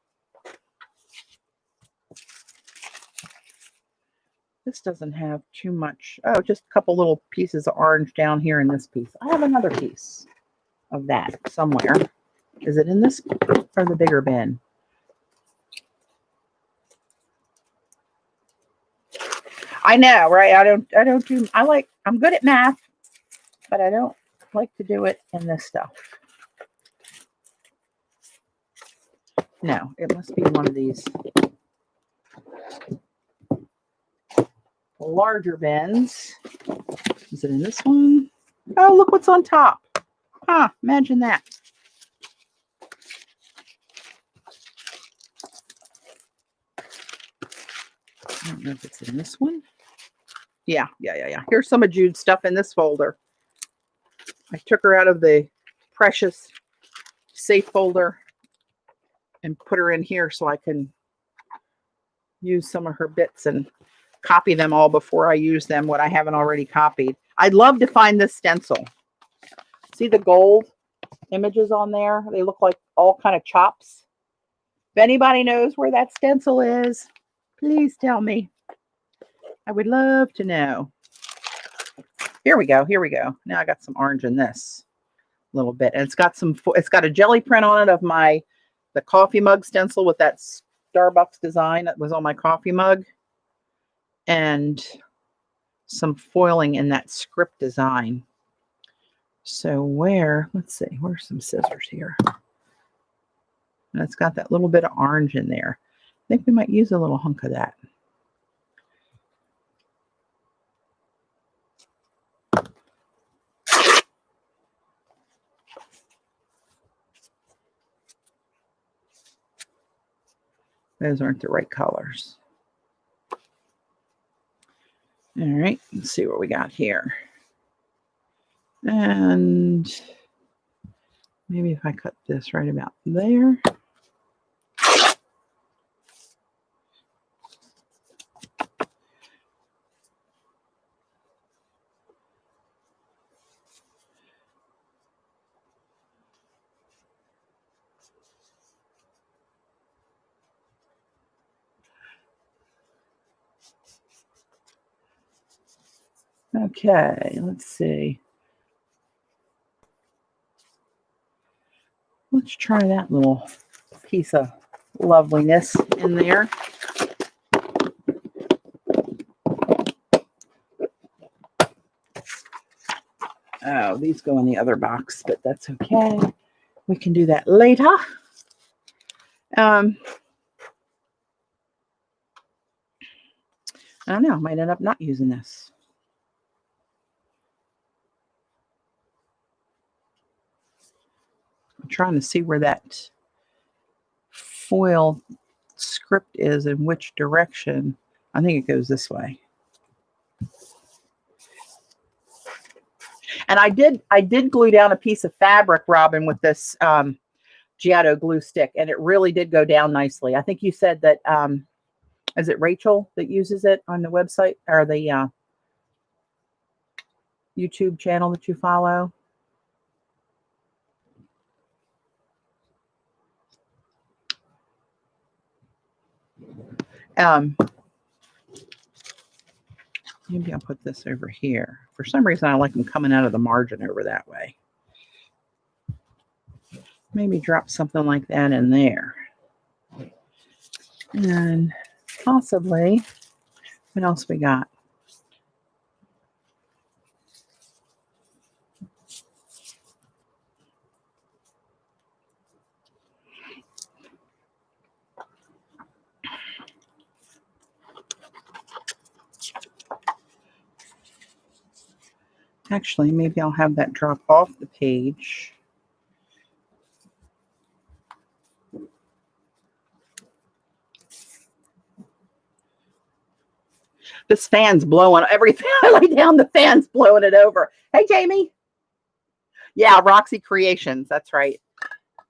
This doesn't have too much. Oh, just a couple little pieces of orange down here in this piece. I have another piece of that somewhere. Is it in this or the bigger bin? I know, right? I'm good at math, but I don't like to do it in this stuff. No, it must be one of these larger bins. Is it in this one? Oh, look what's on top. Huh, imagine that. I don't know if it's in this one. Yeah. Here's some of Jude's stuff in this folder. I took her out of the Precious safe folder and put her in here so I can use some of her bits and copy them all before I use them, what I haven't already copied. I'd love to find this stencil. See the gold images on there? They look like all kind of chops. If anybody knows where that stencil is, please tell me. I would love to know. Here we go. Now I got some orange in this a little bit. And it's got a jelly print on it of the coffee mug stencil with that Starbucks design that was on my coffee mug. And some foiling in that script design. So let's see, where's some scissors here? And it's got that little bit of orange in there. I think we might use a little hunk of that. Those aren't the right colors. All right, let's see what we got here. And maybe if I cut this right about there. Okay, let's see. Let's try that little piece of loveliness in there. Oh, these go in the other box, but that's okay. We can do that later. I don't know. I might end up not using this. I'm trying to see where that foil script is and which direction. I think it goes this way. And I did glue down a piece of fabric, Robin, with this Giotto glue stick, and it really did go down nicely. I think you said that, is it Rachel that uses it on the website or the YouTube channel that you follow? Maybe I'll put this over here. For some reason, I like them coming out of the margin over that way. Maybe drop something like that in there. And possibly, what else we got? Actually, maybe I'll have that drop off the page. This fan's blowing everything. I lay down, the fan's blowing it over. Hey, Jamie. Yeah, Roxy Creations. That's right.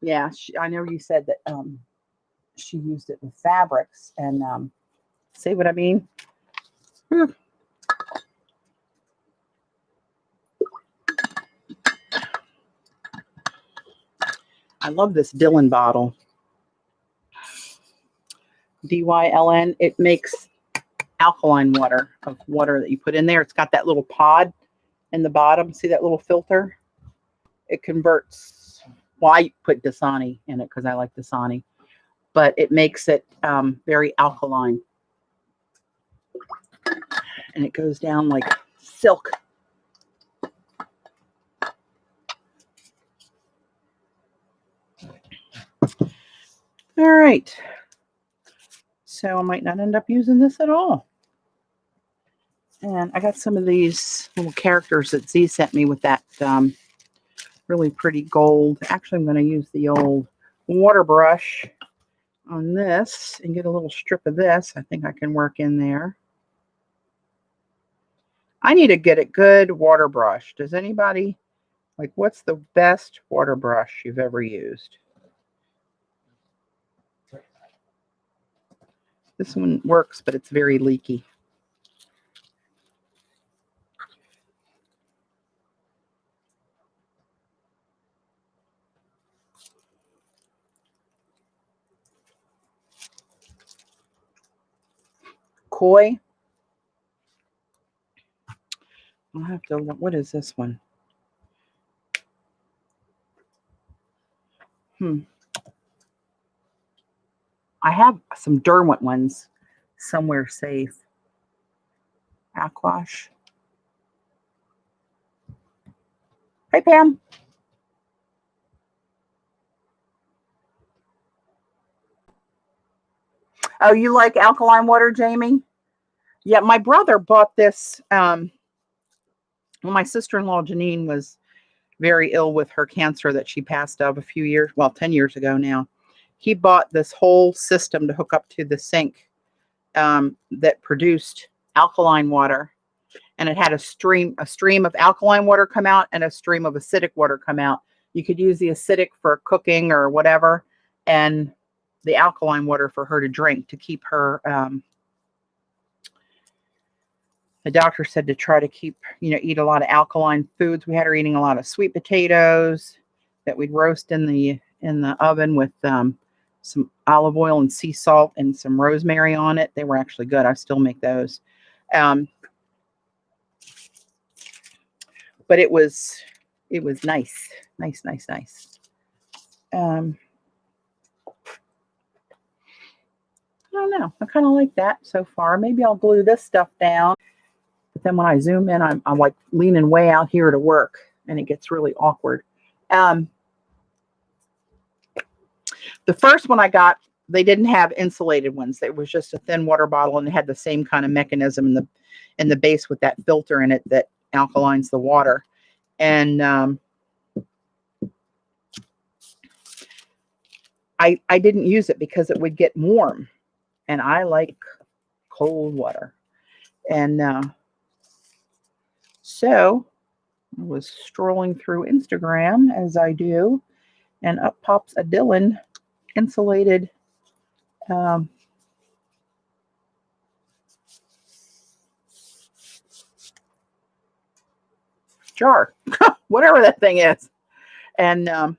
Yeah, I know you said that she used it with fabrics. And see what I mean? I love this Dylan bottle. DYLN. It makes alkaline water, of water that you put in there. It's got that little pod in the bottom. See that little filter? It converts. Well, I put Dasani in it because I like Dasani, but it makes it very alkaline. And it goes down like silk. All right. So I might not end up using this at all. And I got some of these little characters that Z sent me with that really pretty gold. Actually, I'm going to use the old water brush on this and get a little strip of this. I think I can work in there. I need to get a good water brush. Does anybody, like, what's the best water brush you've ever used? This one works, but it's very leaky. Koi. I'll have to, what is this one? I have some Derwent ones somewhere safe. Aquash. Hey, Pam. Oh, you like alkaline water, Jamie? Yeah, my brother bought this. Well, my sister-in-law, Janine, was very ill with her cancer that she passed of a few years, well, 10 years ago now. he bought this whole system to hook up to the sink that produced alkaline water. And it had a stream of alkaline water come out and a stream of acidic water come out. You could use the acidic for cooking or whatever, and the alkaline water for her to drink to keep her, the doctor said to try to keep, eat a lot of alkaline foods. We had her eating a lot of sweet potatoes that we'd roast in the oven with some olive oil and sea salt and some rosemary on it. They were actually good. I still make those. But it was nice. Nice. I don't know. I kind of like that so far. Maybe I'll glue this stuff down. But then when I zoom in, I'm like leaning way out here to work, and it gets really awkward. The first one I got, they didn't have insulated ones. It was just a thin water bottle, and it had the same kind of mechanism in the base with that filter in it that alkalines the water. And I didn't use it because it would get warm, and I like cold water. And so I was strolling through Instagram, as I do, and up pops a Dylan insulated jar, whatever that thing is. And I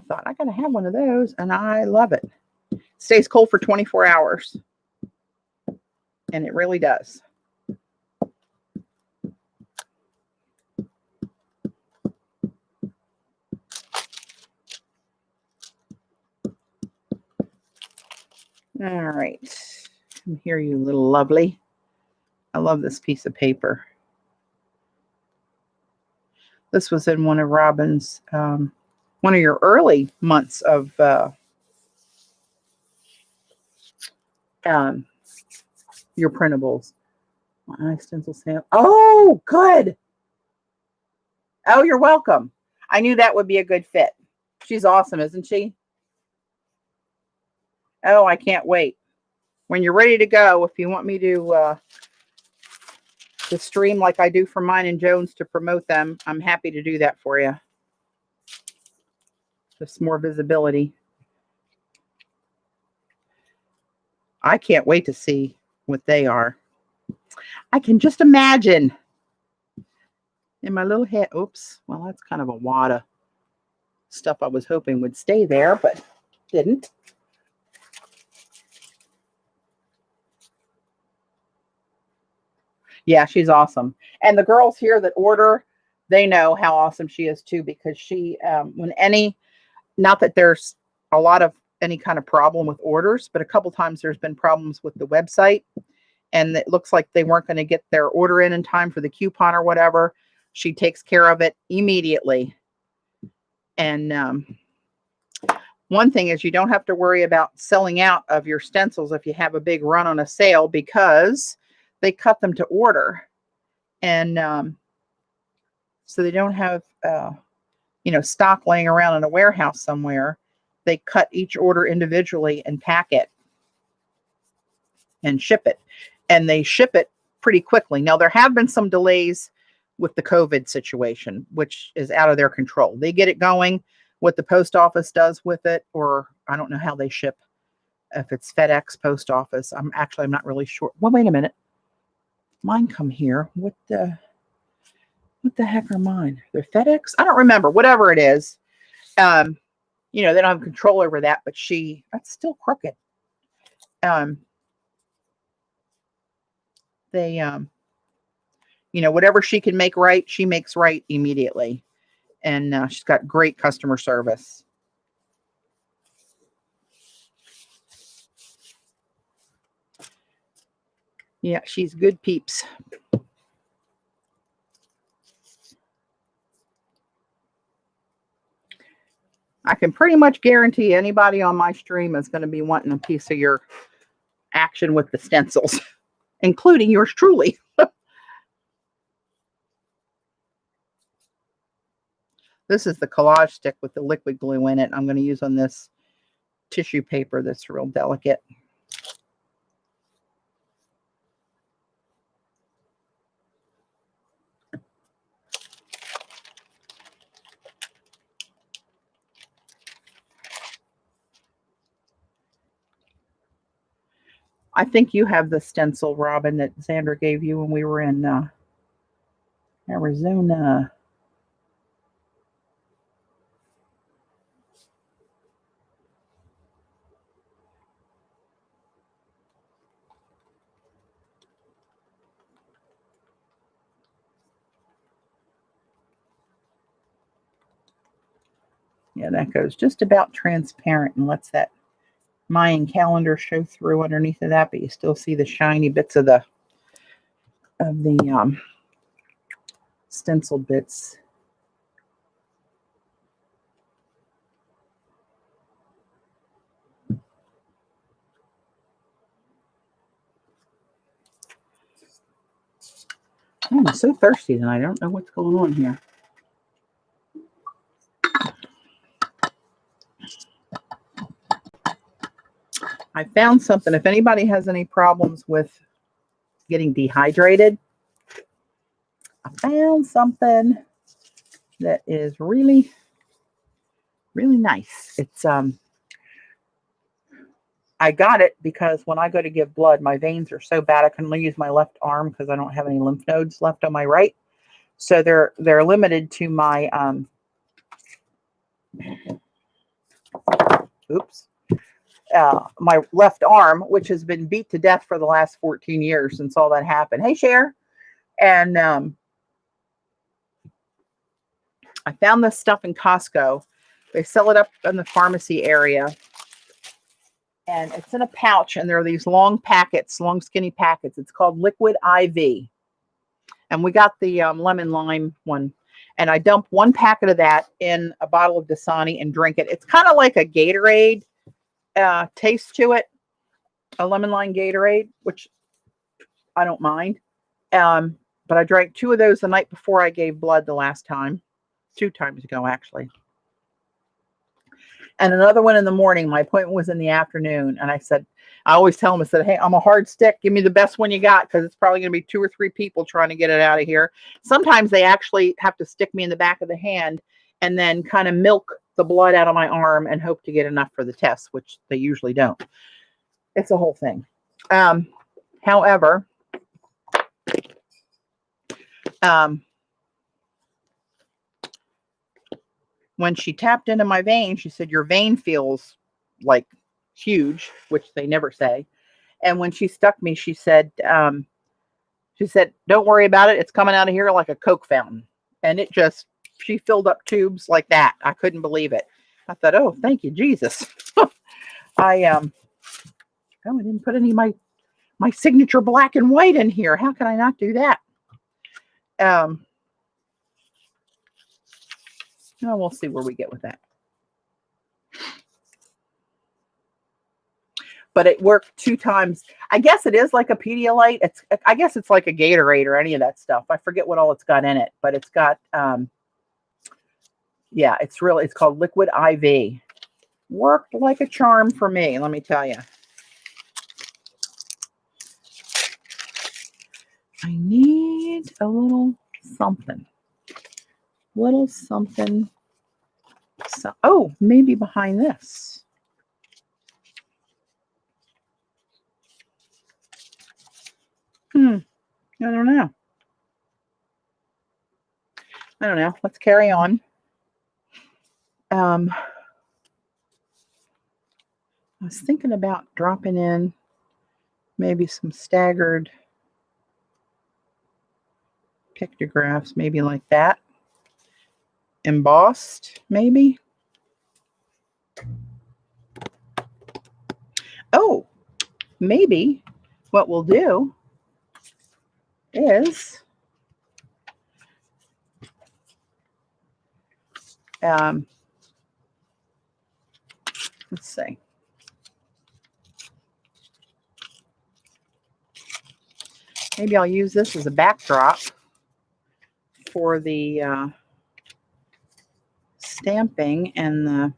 thought, I gotta have one of those, and I love it. It stays cold for 24 hours, and it really does. All right, come here, you little lovely. I love this piece of paper. This was in one of Robin's, one of your early months of your printables. My stencil stamp. Oh, good. Oh, you're welcome. I knew that would be a good fit. She's awesome, isn't she? Oh, I can't wait. When you're ready to go, if you want me to stream like I do for mine and Jones to promote them, I'm happy to do that for you. Just more visibility. I can't wait to see what they are. I can just imagine in my little head. Oops. Well, that's kind of a wad of stuff I was hoping would stay there, but didn't. Yeah, she's awesome. And the girls here that order, they know how awesome she is too, because she, not that there's a lot of any kind of problem with orders, but a couple times there's been problems with the website, and it looks like they weren't going to get their order in time for the coupon or whatever. She takes care of it immediately. And one thing is, you don't have to worry about selling out of your stencils if you have a big run on a sale, because they cut them to order. And so they don't have, stock laying around in a warehouse somewhere. They cut each order individually and pack it and ship it. And they ship it pretty quickly. Now, there have been some delays with the COVID situation, which is out of their control. They get it going. What the post office does with it, or I don't know how they ship, if it's FedEx, post office. I'm not really sure. Well, wait a minute. Mine come here. What the heck are mine? They're FedEx? I don't remember. Whatever it is. They don't have control over that, but that's still crooked. Whatever she can make right, she makes right immediately. And she's got great customer service. Yeah, she's good peeps. I can pretty much guarantee anybody on my stream is going to be wanting a piece of your action with the stencils, including yours truly. This is the collage stick with the liquid glue in it. I'm going to use on this tissue paper that's real delicate. I think you have the stencil, Robin, that Xander gave you when we were in Arizona. Yeah, that goes just about transparent and lets that Mayan calendar show through underneath of that, but you still see the shiny bits of the stencil bits. I'm so thirsty tonight. I don't know what's going on here. I found something. If anybody has any problems with getting dehydrated, I found something that is really, really nice. It's I got it because when I go to give blood, my veins are so bad I can only use my left arm because I don't have any lymph nodes left on my right. So they're limited to my my left arm, which has been beat to death for the last 14 years since all that happened. Hey, Cher. And I found this stuff in Costco. They sell it up in the pharmacy area. And it's in a pouch, and there are these long packets, long skinny packets. It's called Liquid IV. And we got the lemon lime one. And I dump one packet of that in a bottle of Dasani and drink it. It's kind of like a Gatorade taste to it, a lemon lime Gatorade, which I don't mind. But I drank 2 of those the night before I gave blood the last time. 2 times ago, actually. And another one in the morning. My appointment was in the afternoon. And I always tell them, I said, hey, I'm a hard stick. Give me the best one you got, because it's probably going to be 2 or 3 people trying to get it out of here. Sometimes they actually have to stick me in the back of the hand and then kind of milk the blood out of my arm and hope to get enough for the test, which they usually don't. It's a whole thing. However, when she tapped into my vein, she said, your vein feels like huge, which they never say. And when she stuck me, she said, don't worry about it. It's coming out of here like a Coke fountain. And she filled up tubes like that. I couldn't believe it. I thought, oh, thank you, Jesus. I didn't put any of my signature black and white in here. How can I not do that? We'll see where we get with that. But it worked 2 times. I guess it is like a Pedialyte. I guess it's like a Gatorade or any of that stuff. I forget what all it's got in it, but it's got, it's called Liquid IV. Worked like a charm for me, let me tell you. I need a little something. So, maybe behind this. I don't know. Let's carry on. I was thinking about dropping in maybe some staggered pictographs, maybe like that. Embossed, maybe. Oh, maybe what we'll do is let's see. Maybe I'll use this as a backdrop for the stamping and the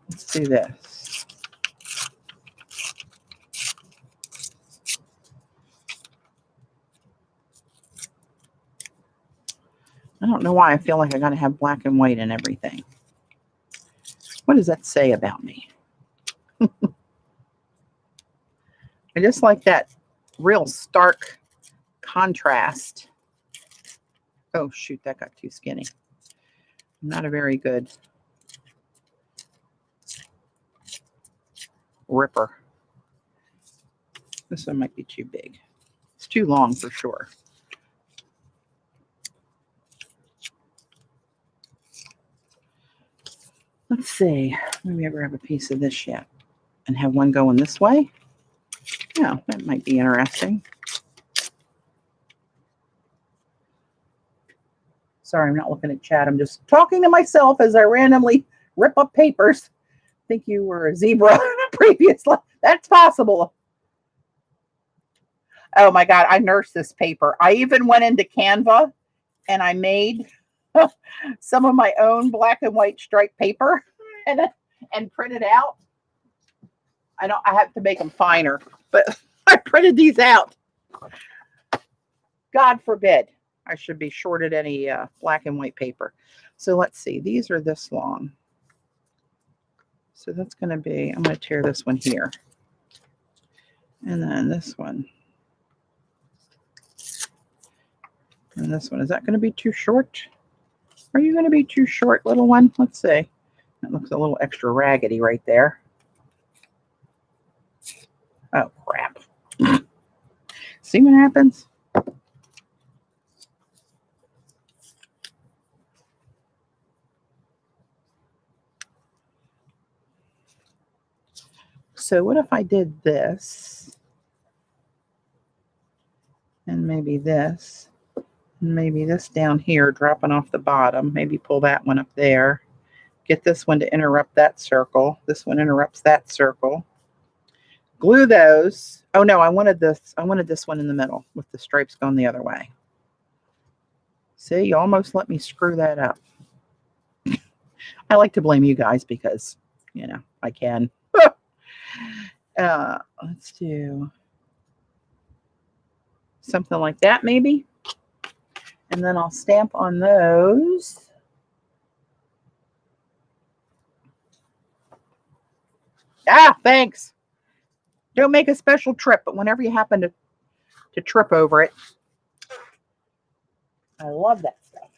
let's do this. I don't know why I feel like I gotta have black and white and everything. What does that say about me? I just like that real stark contrast. Oh shoot, that got too skinny. Not a very good ripper. This one might be too big. It's too long for sure. Let's see. Maybe I grab a piece of this yet and have one going this way. Yeah, that might be interesting. Sorry, I'm not looking at chat. I'm just talking to myself as I randomly rip up papers. I think you were a zebra previously. That's possible. Oh my God, I nursed this paper. I even went into Canva and I made some of my own black and white striped paper and printed out. I have to make them finer, but I printed these out. God forbid I should be shorted any black and white paper. So let's see. These are this long. So that's going to be, I'm going to tear this one here. And then this one. And this one. Is that going to be too short? Are you going to be too short, little one? Let's see. That looks a little extra raggedy right there. Oh, crap. See what happens? So what if I did this? And maybe this. And maybe this down here, dropping off the bottom. Maybe pull that one up there. Get this one to interrupt that circle. This one interrupts that circle. Glue those. Oh no, I wanted this one in the middle with the stripes going the other way. See, you almost let me screw that up. I like to blame you guys because, you know, I can. Let's do something like that maybe. And then I'll stamp on those. Ah, thanks. Don't make a special trip, but whenever you happen to trip over it, I love that stuff.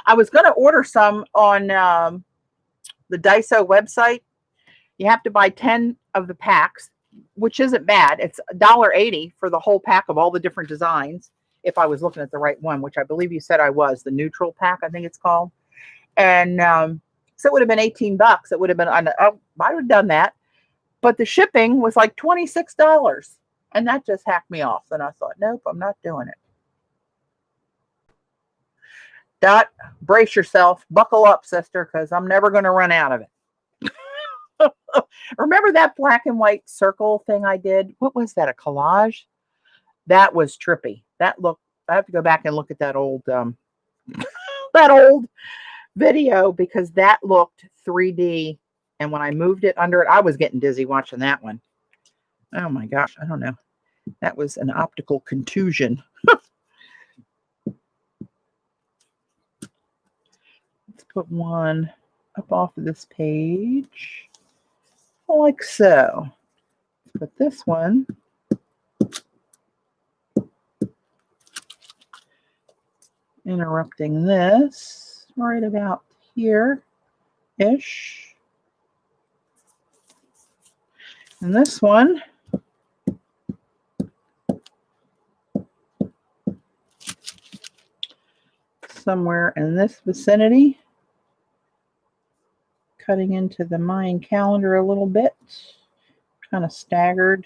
I was going to order some on the Daiso website. You have to buy 10 of the packs, which isn't bad. It's $1.80 for the whole pack of all the different designs. If I was looking at the right one, which I believe you said I was, the neutral pack, I think it's called. And so it would have been 18 bucks. It would have been, I would have done that. But the shipping was like $26. And that just hacked me off. And I thought, nope, I'm not doing it. Dot, brace yourself. Buckle up, sister, because I'm never going to run out of it. Remember that black and white circle thing I did? What was that, a collage? That was trippy. That looked, I have to go back and look at that old that old video because that looked 3D. And when I moved it under it, I was getting dizzy watching that one. Oh my gosh, I don't know. That was an optical contusion. Let's put one up off of this page. Like so. Put this one interrupting this right about here-ish. And this one somewhere in this vicinity. Cutting into the Mayan calendar a little bit, kind of staggered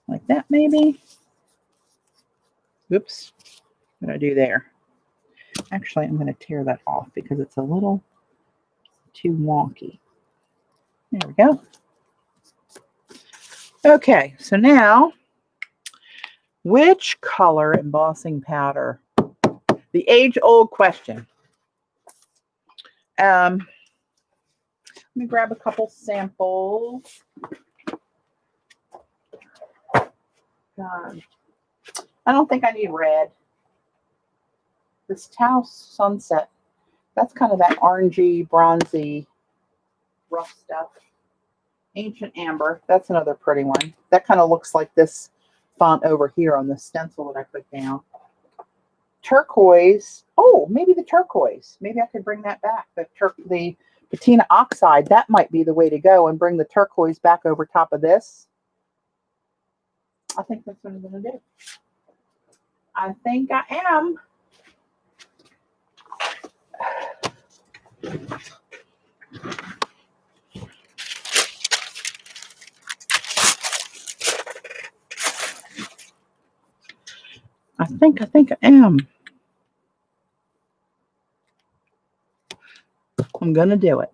like that maybe. Oops, what did I do there? Actually, I'm going to tear that off because it's a little too wonky. There we go. Okay, so now Which color embossing powder? The age-old question. Let me grab a couple samples. I don't think I need red. This Taos Sunset, that's kind of that orangey, bronzy, rough stuff. Ancient Amber, that's another pretty one. That kind of looks like this font over here on the stencil that I put down. Turquoise. Oh, maybe the turquoise. Maybe I could bring that back. The patina oxide, that might be the way to go, and bring the turquoise back over top of this. I think that's what I'm going to do. I think I am. I think I am. I'm going to do it.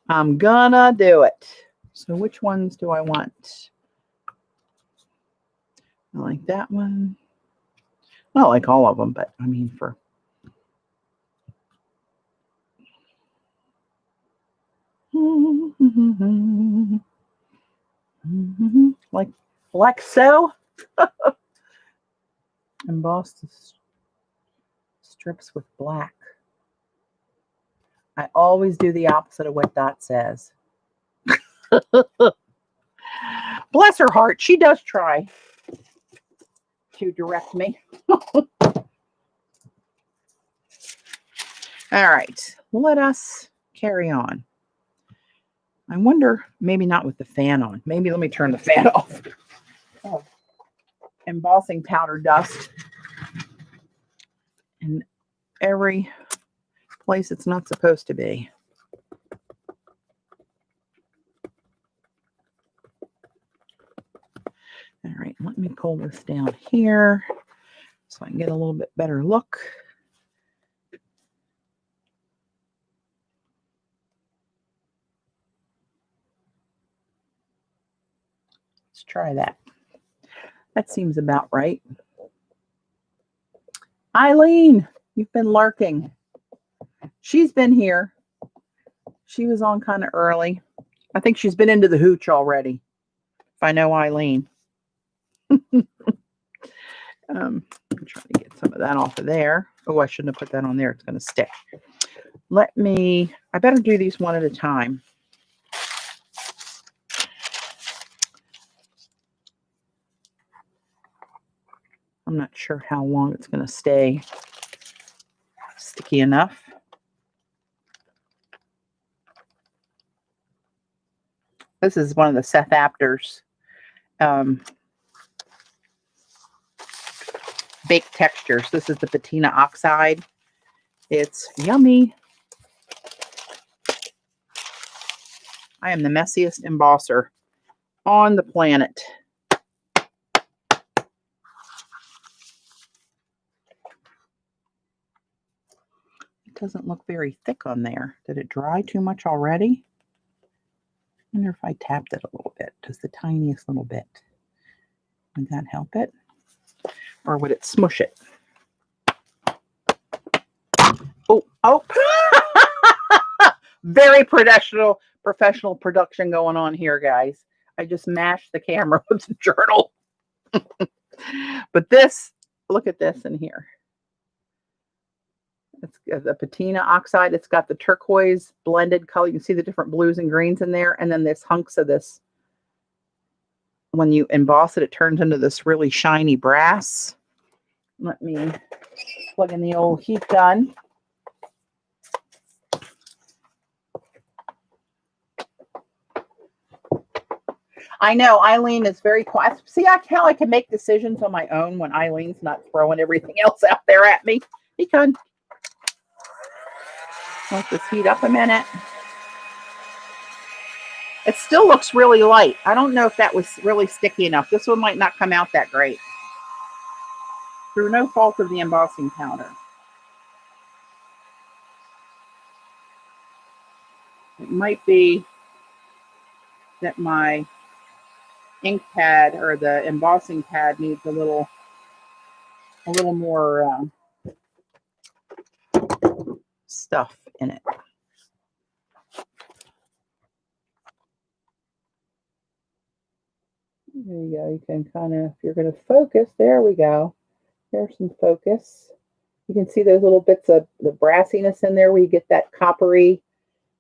I'm going to do it. So which ones do I want? I like that one. I don't like all of them, but I mean for... like so. Emboss the strips with black. I always do the opposite of what Dot says. Bless her heart. She does try to direct me. All right. Let us carry on. I wonder, maybe not with the fan on. Maybe let me turn the fan off. Oh. Embossing powder dust in every place it's not supposed to be. All right, let me pull this down here so I can get a little bit better look. Let's try that. That seems about right. Eileen, you've been lurking. She's been here. She was on kind of early. I think she's been into the hooch already, if I know Eileen. I'm trying to get some of that off of there. Oh, I shouldn't have put that on there. It's going to stick. I better do these one at a time. I'm not sure how long it's going to stay sticky enough. This is one of the Seth Apter's baked textures. This is the patina oxide. It's yummy. I am the messiest embosser on the planet. It doesn't look very thick on there. Did it dry too much already? I wonder if I tapped it a little bit, just the tiniest little bit. Would that help it? Or would it smush it? Oh. Very professional production going on here, guys. I just mashed the camera with the journal. But this, look at this in here. It's the patina oxide. It's got the turquoise blended color. You can see the different blues and greens in there. And then this hunks of this. When you emboss it, it turns into this really shiny brass. Let me plug in the old heat gun. I know Eileen is very quiet. See how I can make decisions on my own when Eileen's not throwing everything else out there at me. He can. Let this heat up a minute. It still looks really light. I don't know if that was really sticky enough. This one might not come out that great. Through no fault of the embossing powder. It might be that my ink pad or the embossing pad needs a little more stuff in it. There you go. You can kind of, if you're going to focus, there we go. There's some focus. You can see those little bits of the brassiness in there where you get that coppery,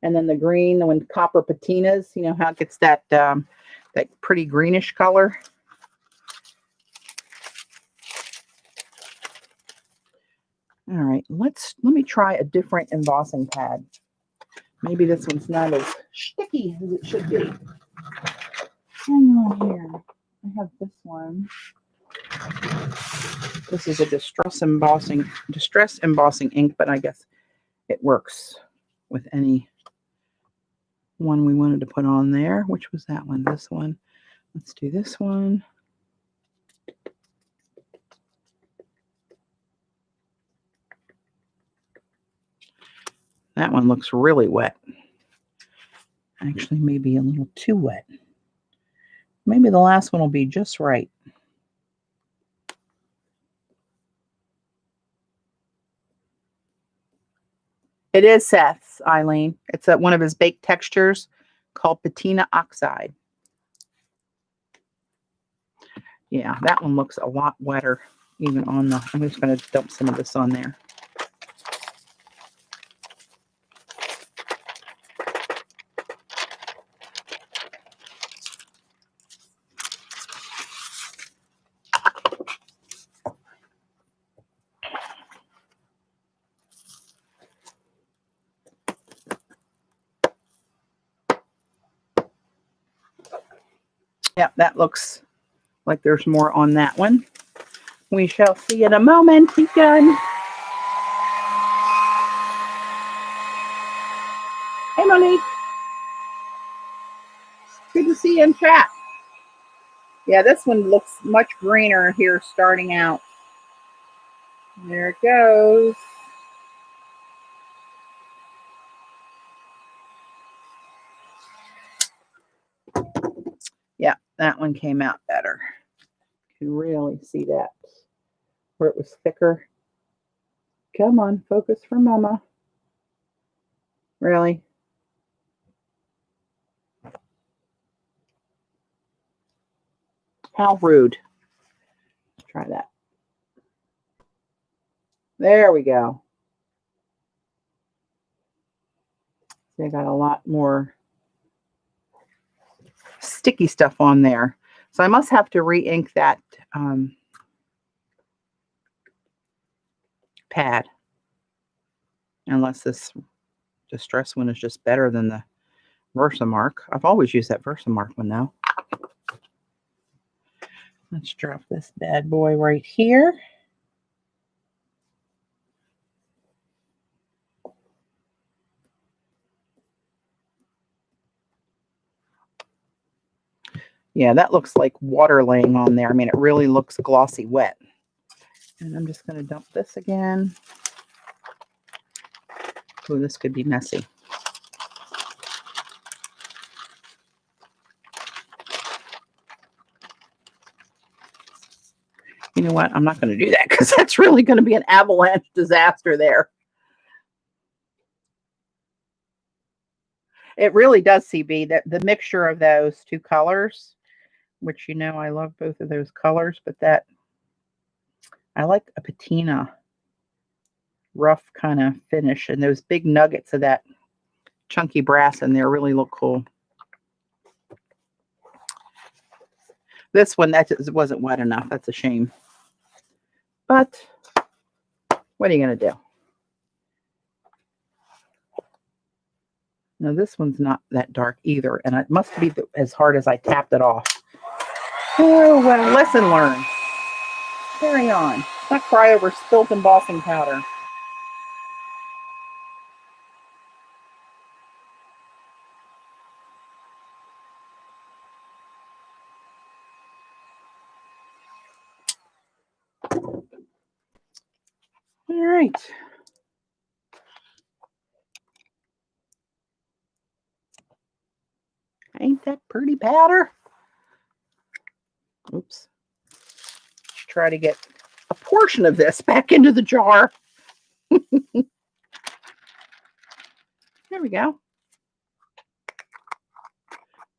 and then the green when copper patinas, you know how it gets that that pretty greenish color. All right, let me try a different embossing pad. Maybe this one's not as sticky as it should be. Hang on here. I have this one. This is a distress embossing ink, but I guess it works with any one we wanted to put on there. Which was that one? This one. Let's do this one. That one looks really wet. Actually, maybe a little too wet. Maybe the last one will be just right. It is Seth's, Eileen. It's one of his baked textures called patina oxide. Yeah, that one looks a lot wetter even on the, I'm just going to dump some of this on there. Yep, that looks like there's more on that one. We shall see in a moment. He's done. Hey, Monique. Good to see you in chat. Yeah, this one looks much greener here starting out. There it goes. Yeah, that one came out better. You can really see that where it was thicker. Come on, focus for Mama. Really? How rude. Let's try that. There we go. They got a lot more sticky stuff on there. So I must have to re-ink that pad. Unless this distress one is just better than the Versamark. I've always used that Versamark one though. Let's drop this bad boy right here. Yeah, that looks like water laying on there. I mean, it really looks glossy wet. And I'm just going to dump this again. Oh, this could be messy. You know what? I'm not going to do that because that's really going to be an avalanche disaster there. It really does, CB, that the mixture of those two colors, which you know I love both of those colors, but that I like a patina rough kind of finish, and those big nuggets of that chunky brass in there really look cool. This one, that wasn't wet enough. That's a shame. But what are you going to do? Now, this one's not that dark either, and it must be as hard as I tapped it off. Oh, well, lesson learned. Carry on. Let's not cry over spilt embossing powder. All right. Ain't that pretty powder? Oops. Let's try to get a portion of this back into the jar. There we go.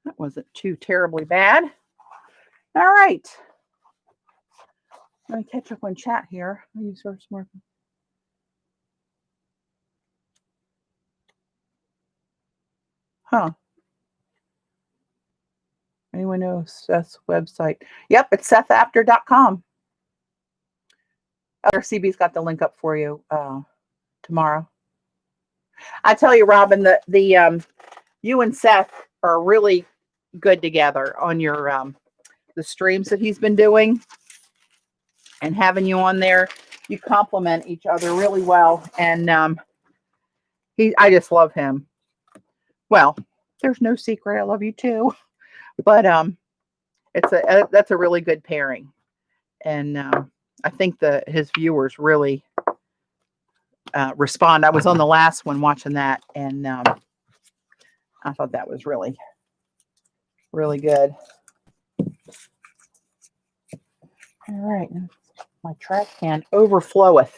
That wasn't too terribly bad. All right. Let me catch up on chat here. I'll use our smart. Huh. Anyone know Seth's website? Yep, it's sethafter.com. Other CB's got the link up for you tomorrow. I tell you, Robin, the you and Seth are really good together on your the streams that he's been doing and having you on there. You complement each other really well, and I just love him. Well, there's no secret. I love you too, but that's a really good pairing, and I think his viewers really respond. I was on the last one watching that, and I thought that was really, really good. All right, my trash can overfloweth.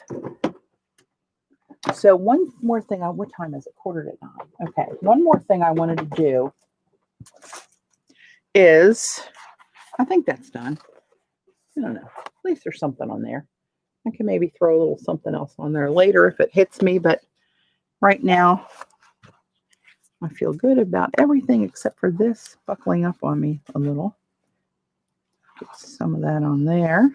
So one more thing. What time is it? 8:45. Okay, one more thing I wanted to do is, I think that's done. I don't know. At least there's something on there. I can maybe throw a little something else on there later if it hits me, but right now I feel good about everything except for this buckling up on me a little. Get some of that on there.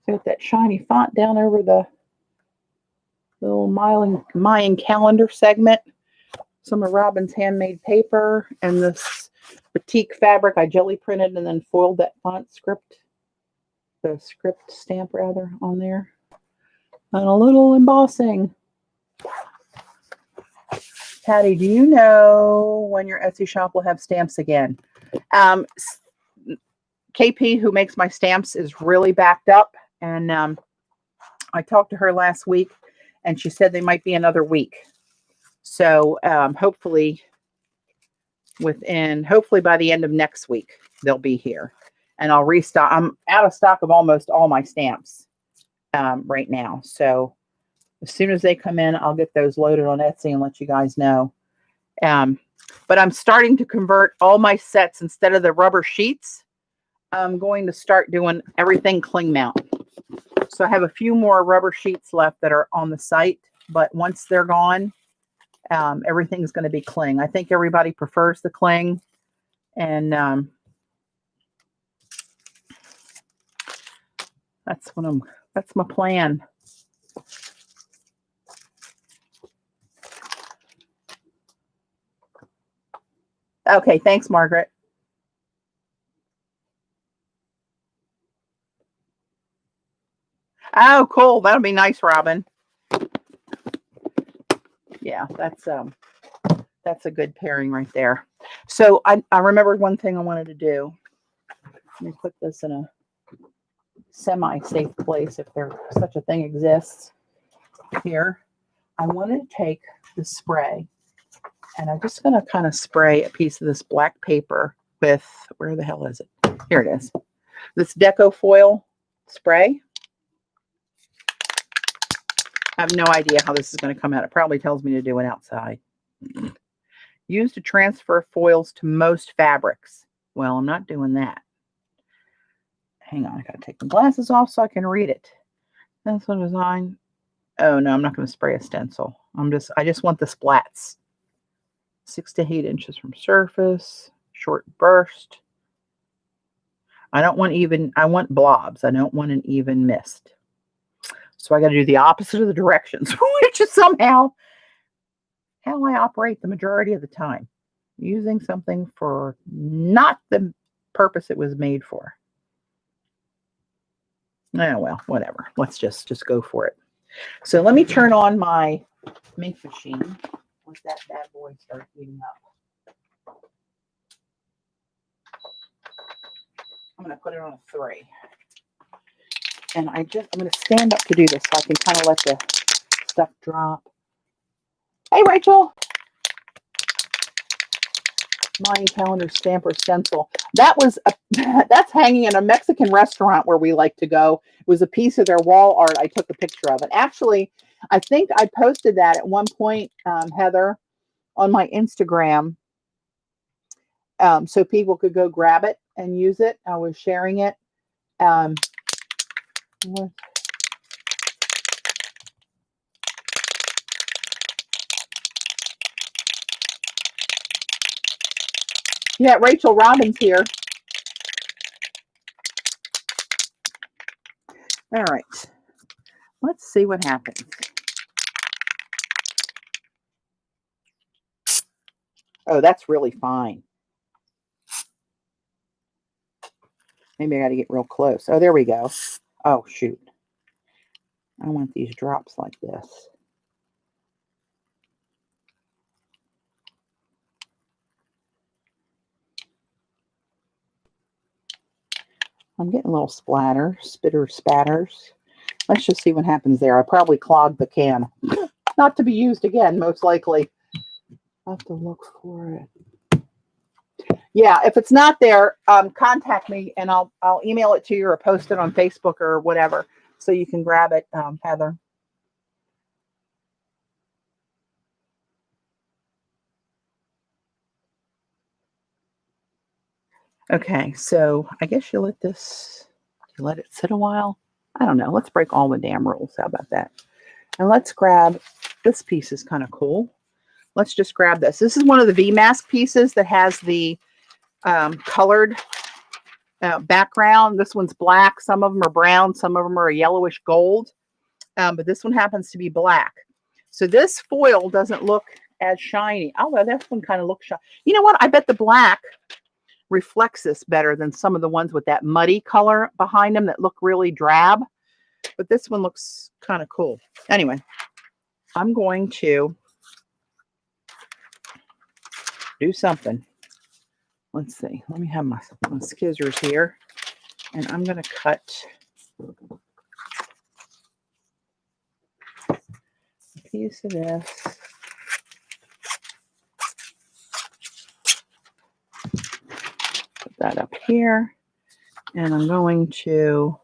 Got that shiny font down over the little Mayan calendar segment. Some of Robin's handmade paper and this batik fabric I jelly printed and then foiled that font script, the script stamp rather, on there. And a little embossing. Patty, do you know when your Etsy shop will have stamps again? KP, who makes my stamps, is really backed up. And I talked to her last week, and she said they might be another week. So hopefully by the end of next week, they'll be here. And I'll restock. I'm out of stock of almost all my stamps right now. So as soon as they come in, I'll get those loaded on Etsy and let you guys know. But I'm starting to convert all my sets. Instead of the rubber sheets, I'm going to start doing everything cling mount. So I have a few more rubber sheets left that are on the site, but once they're gone, everything's going to be cling. I think everybody prefers the cling, and that's my plan. Okay, thanks, Margaret. Oh, cool. That'll be nice, Robin. Yeah, that's a good pairing right there. So I remembered one thing I wanted to do. Let me put this in a semi-safe place if there such a thing exists. Here, I want to take the spray, and I'm just going to kind of spray a piece of this black paper with, where the hell is it? Here it is. This deco foil spray. I have no idea how this is going to come out. It probably tells me to do it outside. Used to transfer foils to most fabrics. Well, I'm not doing that. Hang on, I got to take the glasses off so I can read it. Stencil design. Oh no, I'm not going to spray a stencil. I just want the splats. 6 to 8 inches from surface. Short burst. I want blobs. I don't want an even mist. So I got to do the opposite of the directions, which is somehow how I operate the majority of the time. Using something for not the purpose it was made for. Oh, well, whatever. Let's just go for it. So let me turn on my ink machine. Let that bad boy start heating up. I'm going to put it on a 3. And I'm going to stand up to do this so I can kind of let the stuff drop. Hey, Rachel. Mayan calendar stamp or stencil. That was that's hanging in a Mexican restaurant where we like to go. It was a piece of their wall art. I took a picture of it. Actually, I think I posted that at one point, Heather, on my Instagram, so people could go grab it and use it. I was sharing it. Um, yeah, Rachel Robbins here. All right. Let's see what happens. Oh, that's really fine. Maybe I got to get real close. Oh, there we go. Oh, shoot. I want these drops like this. I'm getting a little spatters. Let's just see what happens there. I probably clogged the can. Not to be used again, most likely. I'll have to look for it. Yeah, if it's not there, contact me and I'll email it to you or post it on Facebook or whatever so you can grab it, Heather. Okay, so I guess you let it sit a while. I don't know. Let's break all the damn rules. How about that? And let's grab, this piece is kind of cool. Let's just grab this. This is one of the V-mask pieces that has the colored background. This one's black. Some of them are brown. Some of them are a yellowish gold. But this one happens to be black. So this foil doesn't look as shiny. Although this one kind of looks shiny. You know what? I bet the black reflects this better than some of the ones with that muddy color behind them that look really drab. But this one looks kind of cool. Anyway, I'm going to do something. Let's see. Let me have my scissors here. And I'm going to cut a piece of this. Put that up here. And I'm going to,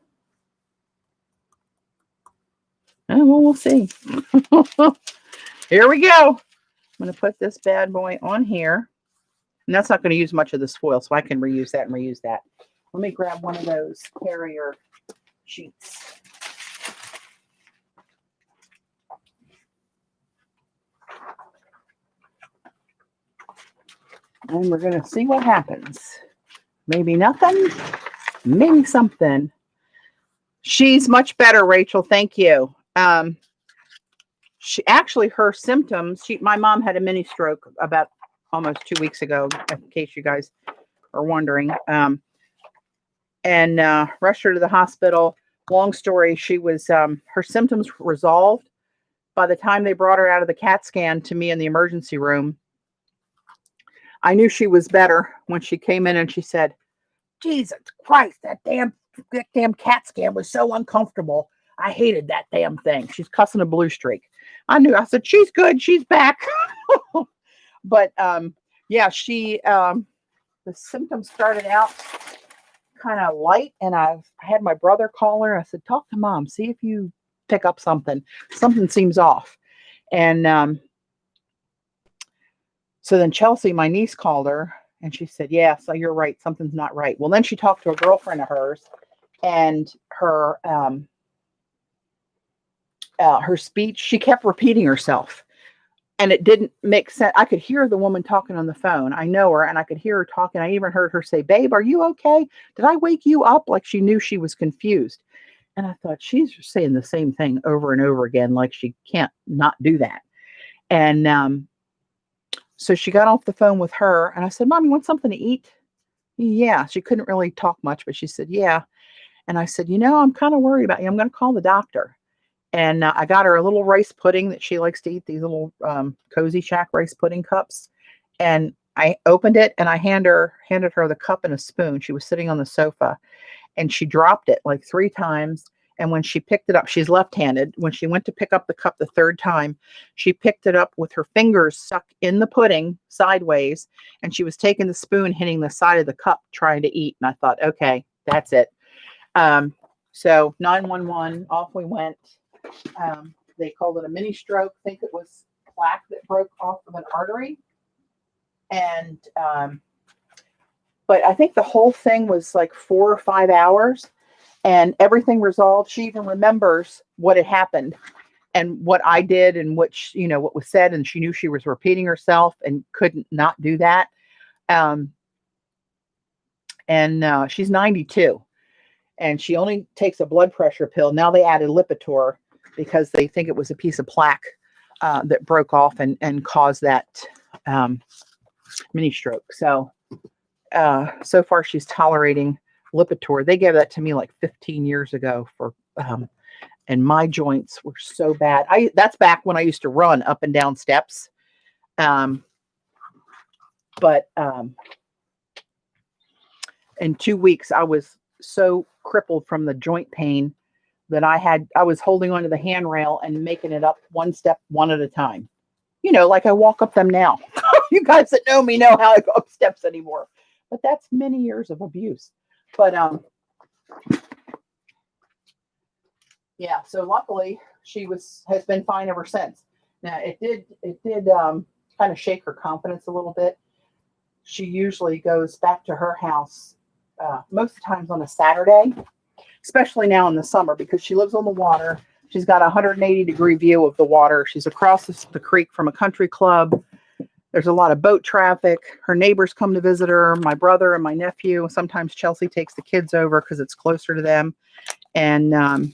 well, we'll see. Here we go. I'm going to put this bad boy on here. And that's not going to use much of this foil, so I can reuse that and reuse that. Let me grab one of those carrier sheets. And we're going to see what happens. Maybe nothing, maybe something. She's much better, Rachel. Thank you. She actually, her symptoms, my mom had a mini stroke about almost 2 weeks ago, in case you guys are wondering. And rushed her to the hospital. Long story, she was, her symptoms resolved. By the time they brought her out of the CAT scan to me in the emergency room, I knew she was better when she came in and she said, Jesus Christ, that damn CAT scan was so uncomfortable. I hated that damn thing. She's cussing a blue streak. I knew. I said, she's good. She's back. But yeah, the symptoms started out kind of light, and I had my brother call her. I said, talk to mom, see if you pick up something. Something seems off. And so then Chelsea, my niece, called her, and she said, yeah, so you're right. Something's not right. Well, then she talked to a girlfriend of hers, and her speech, she kept repeating herself. And it didn't make sense. I could hear the woman talking on the phone. I know her, and I could hear her talking. I even heard her say, babe, are you okay? Did I wake you up? Like she knew she was confused. And I thought, she's saying the same thing over and over again, like she can't not do that. And so she got off the phone with her, and I said, Mom, you want something to eat? Yeah. She couldn't really talk much, but she said, yeah. And I said, I'm kind of worried about you. I'm going to call the doctor. And I got her a little rice pudding that she likes to eat, these little Cozy Shack rice pudding cups. And I opened it, and I handed her the cup and a spoon. She was sitting on the sofa, and she dropped it like 3 times. And when she picked it up, she's left-handed. When she went to pick up the cup the third time, she picked it up with her fingers stuck in the pudding sideways, and she was taking the spoon, hitting the side of the cup, trying to eat. And I thought, okay, that's it. So 911, off we went. They called it a mini stroke. I think it was plaque that broke off of an artery. And, but I think the whole thing was like 4 or 5 hours and everything resolved. She even remembers what had happened and what I did and what, what was said. And she knew she was repeating herself and couldn't not do that. She's 92 and she only takes a blood pressure pill. Now they added Lipitor because they think it was a piece of plaque that broke off and caused that mini stroke. So, so far she's tolerating Lipitor. They gave that to me like 15 years ago for, and my joints were so bad. That's back when I used to run up and down steps. But in 2 weeks, I was so crippled from the joint pain that I was holding onto the handrail and making it up one step, one at a time. Like I walk up them now. You guys that know me know how I go up steps anymore. But that's many years of abuse. But yeah, so luckily she has been fine ever since. Now it did kind of shake her confidence a little bit. She usually goes back to her house most of the times on a Saturday, especially now in the summer because she lives on the water. She's got a 180-degree view of the water. She's across the creek from a country club. There's a lot of boat traffic. Her neighbors come to visit her, my brother and my nephew. Sometimes Chelsea takes the kids over because it's closer to them. And,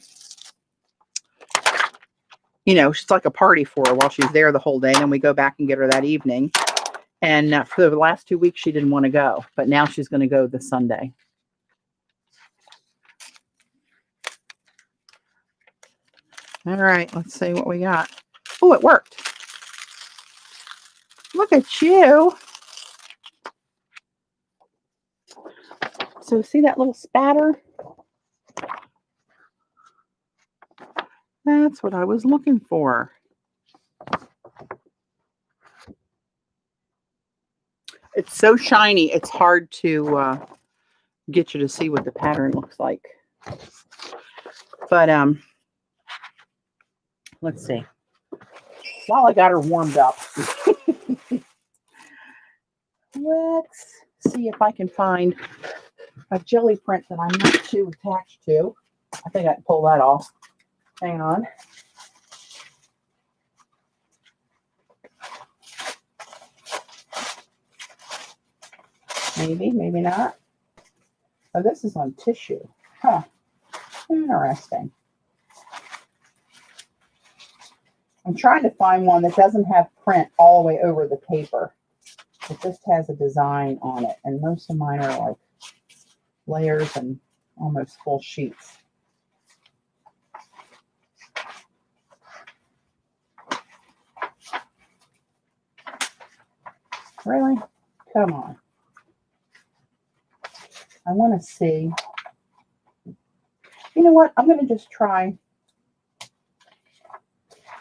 she's like a party for her while she's there the whole day. And then we go back and get her that evening. And for the last 2 weeks, she didn't want to go. But now she's going to go this Sunday. All right, let's see what we got. Oh, it worked. Look at you. So see that little spatter? That's what I was looking for. It's so shiny, it's hard to get you to see what the pattern looks like. But let's see. While I got her warmed up, let's see if I can find a jelly print that I'm not too attached to. I think I can pull that off. Hang on. Maybe, maybe not. Oh, this is on tissue. Huh. Interesting. I'm trying to find one that doesn't have print all the way over the paper. It just has a design on it. And most of mine are like layers and almost full sheets. Really? Come on. I want to see. You know what? I'm going to just try.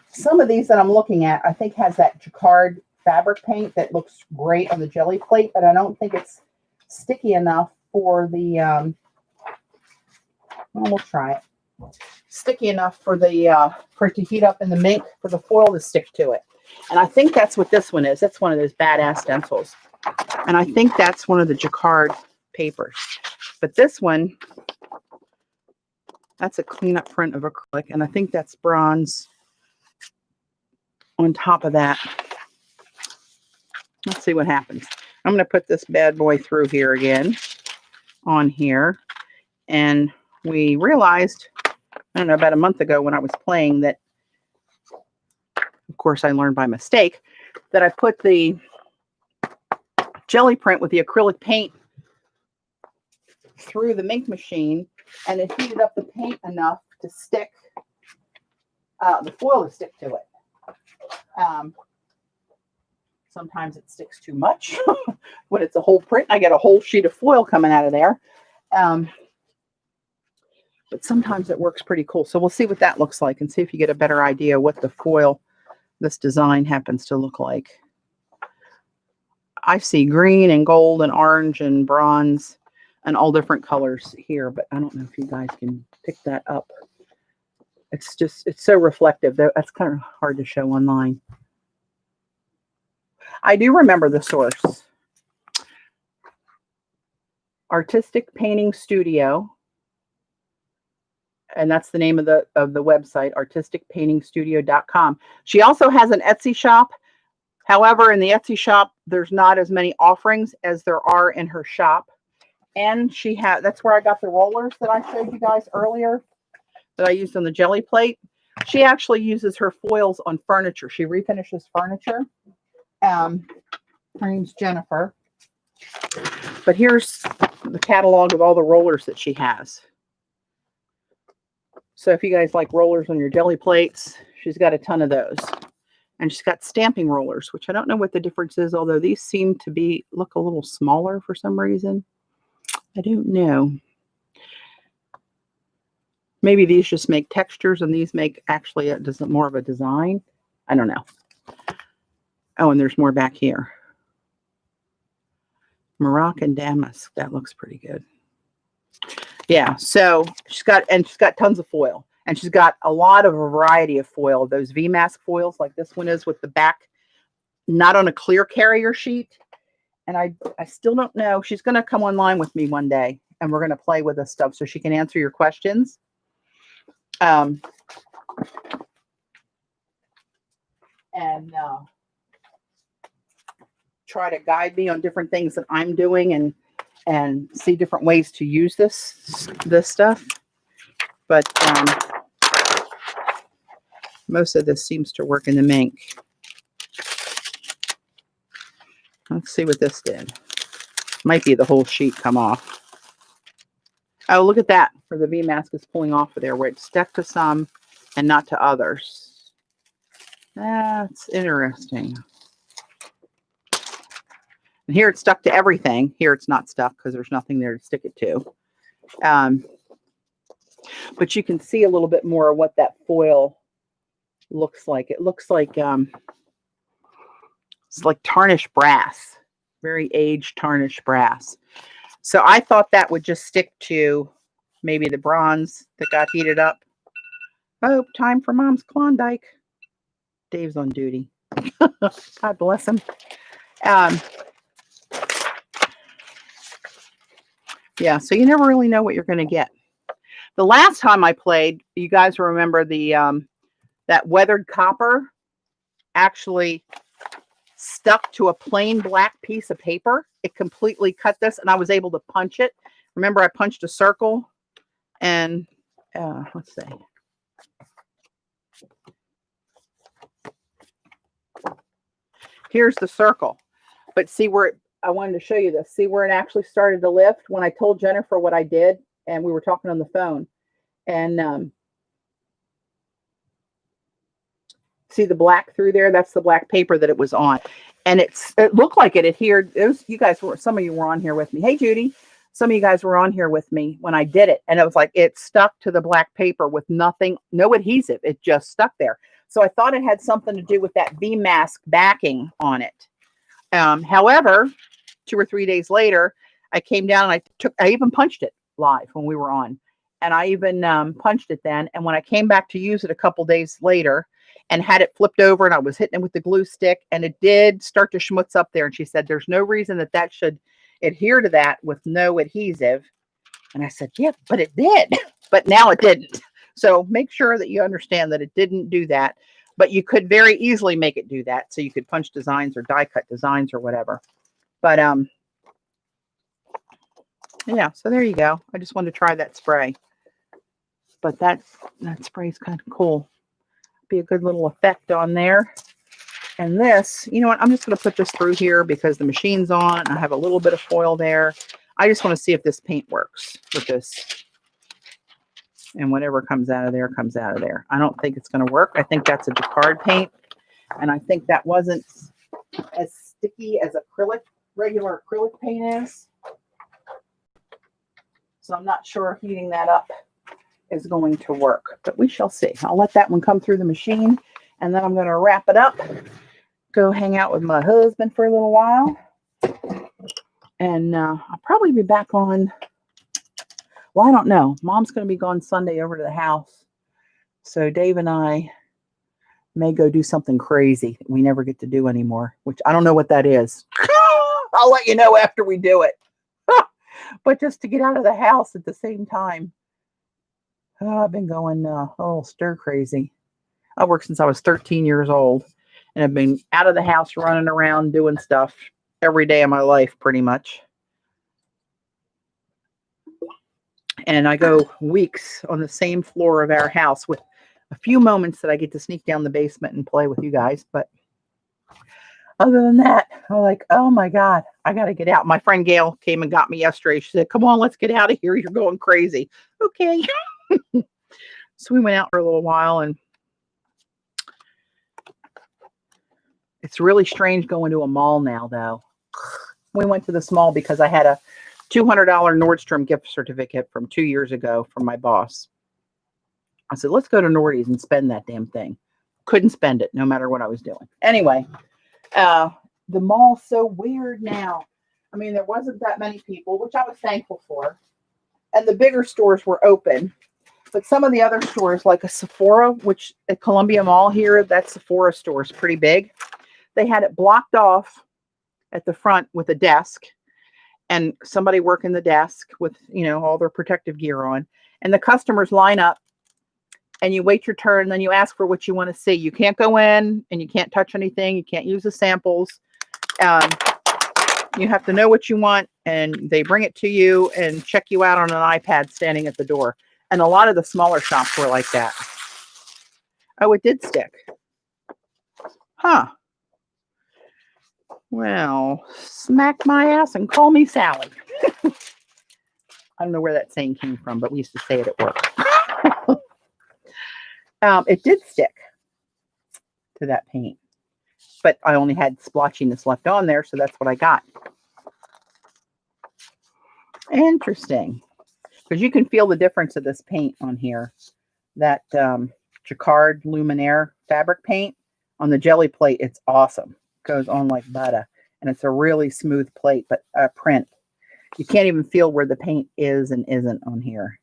Some of these that I'm looking at, I think has that jacquard fabric paint that looks great on the jelly plate, but I don't think it's sticky enough for the, well, we'll try it. Sticky enough for the, for it to heat up in the Mink for the foil to stick to it. And I think that's what this one is. That's one of those badass stencils. And I think that's one of the jacquard papers. But this one, that's a cleanup print of acrylic. And I think that's bronze on top of that. Let's see what happens. I'm going to put this bad boy through here again on here. And we realized, I don't know, about a month ago when I was playing that, of course, I learned by mistake, that I put the jelly print with the acrylic paint through the Mink machine, and it heated up the paint enough to stick, the foil to stick to it. Sometimes it sticks too much when it's a whole print. I get a whole sheet of foil coming out of there. but sometimes it works pretty cool. So we'll see what that looks like and see if you get a better idea what the foil, this design happens to look like. I see green and gold and orange and bronze and all different colors here, but I don't know if you guys can pick that up. It's just, it's so reflective. That's kind of hard to show online. I do remember the source. Artistic Painting Studio. And that's the name of the website, artisticpaintingstudio.com. She also has an Etsy shop. However, in the Etsy shop, there's not as many offerings as there are in her shop. And she had, that's where I got the rollers that I showed you guys earlier that I used on the jelly plate. She actually uses her foils on furniture. She refinishes furniture. Her name's Jennifer. But here's the catalog of all the rollers that she has. So if you guys like rollers on your jelly plates, she's got a ton of those. And she's got stamping rollers, which I don't know what the difference is, although these seem to look a little smaller for some reason. I don't know. Maybe these just make textures and these make actually more of a design. I don't know. Oh, and there's more back here. Moroccan damask. That looks pretty good. Yeah, so she's got tons of foil. And she's got a lot of a variety of foil. Those V-mask foils like this one is with the back not on a clear carrier sheet. And I still don't know. She's going to come online with me one day and we're going to play with this stuff so she can answer your questions. And try to guide me on different things that I'm doing and see different ways to use this stuff. But most of this seems to work in the Mink. Let's see what this did. Might be the whole sheet come off. Oh, look at that. Where the V-mask is pulling off of there, where it's stuck to some and not to others. That's interesting. And here it's stuck to everything. Here it's not stuck because there's nothing there to stick it to. But you can see a little bit more of what that foil looks like. It looks like it's like tarnished brass, very aged tarnished brass. So I thought that would just stick to maybe the bronze that got heated up. Oh, time for Mom's Klondike. Dave's on duty. God bless him. Yeah, so you never really know what you're going to get. The last time I played, you guys remember the that weathered copper actually stuck to a plain black piece of paper. It completely cut this, and I was able to punch it. Remember, I punched a circle, and let's see. Here's the circle, but see where I wanted to show you this. See where it actually started to lift when I told Jennifer what I did, and we were talking on the phone. And see the black through there? That's the black paper that it was on. And it looked like it adhered. You guys were, some of you were on here with me. Hey, Judy. Some of you guys were on here with me when I did it. And it was like it stuck to the black paper with nothing, no adhesive. It just stuck there. So I thought it had something to do with that V-mask backing on it. However, 2 or 3 days later, I came down and I even punched it live when we were on. And I even punched it then. And when I came back to use it a couple days later and had it flipped over and I was hitting it with the glue stick and it did start to schmutz up there. And she said, there's no reason that should adhere to that with no adhesive. And I said, yeah, but it did. But now it didn't. So make sure that you understand that it didn't do that. But you could very easily make it do that. So you could punch designs or die cut designs or whatever. But yeah, so there you go. I just wanted to try that spray. But that spray is kind of cool. Be a good little effect on there. And this, you know what? I'm just going to put this through here because the machine's on. I have a little bit of foil there. I just want to see if this paint works with this. And whatever comes out of there, comes out of there. I don't think it's going to work. I think that's a Jacquard paint. And I think that wasn't as sticky as regular acrylic paint is. So I'm not sure heating that up is going to work, but we shall see. I'll let that one come through the machine, and then I'm going to wrap it up, go hang out with my husband for a little while, and I'll probably be back on, well, I don't know. Mom's going to be gone Sunday over to the house, so Dave and I may go do something crazy that we never get to do anymore, which I don't know what that is. I'll let you know after we do it. But just to get out of the house at the same time. I've been going stir crazy. I worked since I was 13 years old, and I've been out of the house running around doing stuff every day of my life pretty much. And I go weeks on the same floor of our house with a few moments that I get to sneak down the basement and play with you guys. But other than that, I'm like, oh my God, I got to get out. My friend Gail came and got me yesterday. She said, come on, let's get out of here. You're going crazy. Okay. So we went out for a little while, and it's really strange going to a mall now, though. We went to this mall because I had a $200 Nordstrom gift certificate from 2 years ago from my boss. I said, let's go to Nordy's and spend that damn thing. Couldn't spend it no matter what I was doing. Anyway, the mall's so weird now. I mean, there wasn't that many people, which I was thankful for. And the bigger stores were open. But some of the other stores, like a Sephora, which at Columbia Mall here, that Sephora store is pretty big. They had it blocked off at the front with a desk and somebody working the desk with, all their protective gear on. And the customers line up and you wait your turn. Then you ask for what you want to see. You can't go in and you can't touch anything. You can't use the samples. You have to know what you want, and they bring it to you and check you out on an iPad standing at the door. And a lot of the smaller shops were like that. Oh, it did stick. Huh. Well, smack my ass and call me Sally. I don't know where that saying came from, but we used to say it at work. It did stick to that paint. But I only had splotchiness left on there, so that's what I got. Interesting. Because you can feel the difference of this paint on here. That Jacquard Luminaire fabric paint on the jelly plate, it's awesome. Goes on like butter. And it's a really smooth plate, but print. You can't even feel where the paint is and isn't on here.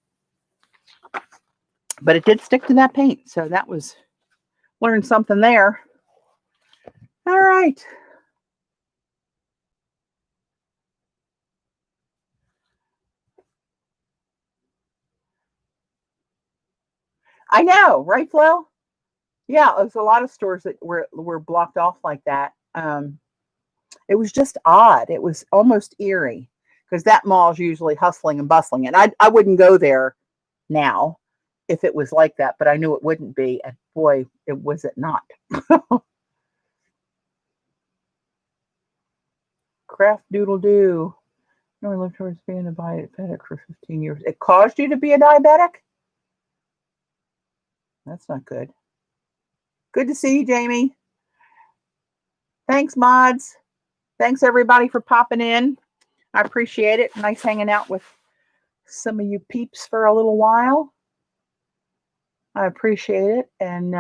But it did stick to that paint. So that was, learned something there. All right. I know, right, Flo? Yeah, there's a lot of stores that were blocked off like that. It was just odd. It was almost eerie because that mall is usually hustling and bustling. And I wouldn't go there now if it was like that, but I knew it wouldn't be. And boy, it was it not. Craft Doodle Doo. No, I lived towards being a diabetic for 15 years. It caused you to be a diabetic? That's not good. Good to see you, Jamie. Thanks, mods. Thanks, everybody, for popping in. I appreciate it. Nice hanging out with some of you peeps for a little while. I appreciate it. And,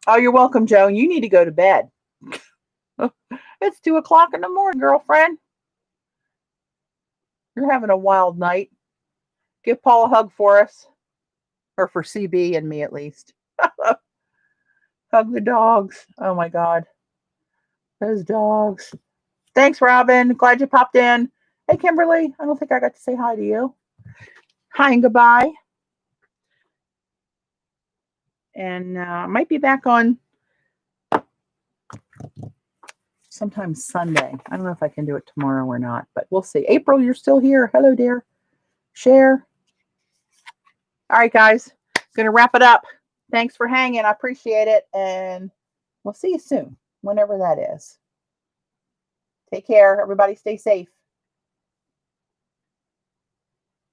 oh, you're welcome, Joe. You need to go to bed. It's 2 o'clock in the morning, girlfriend. You're having a wild night. Give Paul a hug for us. Or for CB and me, at least. Hug the dogs. Oh, my God. Those dogs. Thanks, Robin. Glad you popped in. Hey, Kimberly. I don't think I got to say hi to you. Hi and goodbye. And I might be back on sometime Sunday. I don't know if I can do it tomorrow or not, but we'll see. April, you're still here. Hello, dear. Share. All right, guys. Going to wrap it up. Thanks for hanging. I appreciate it. And we'll see you soon, whenever that is. Take care. Everybody stay safe.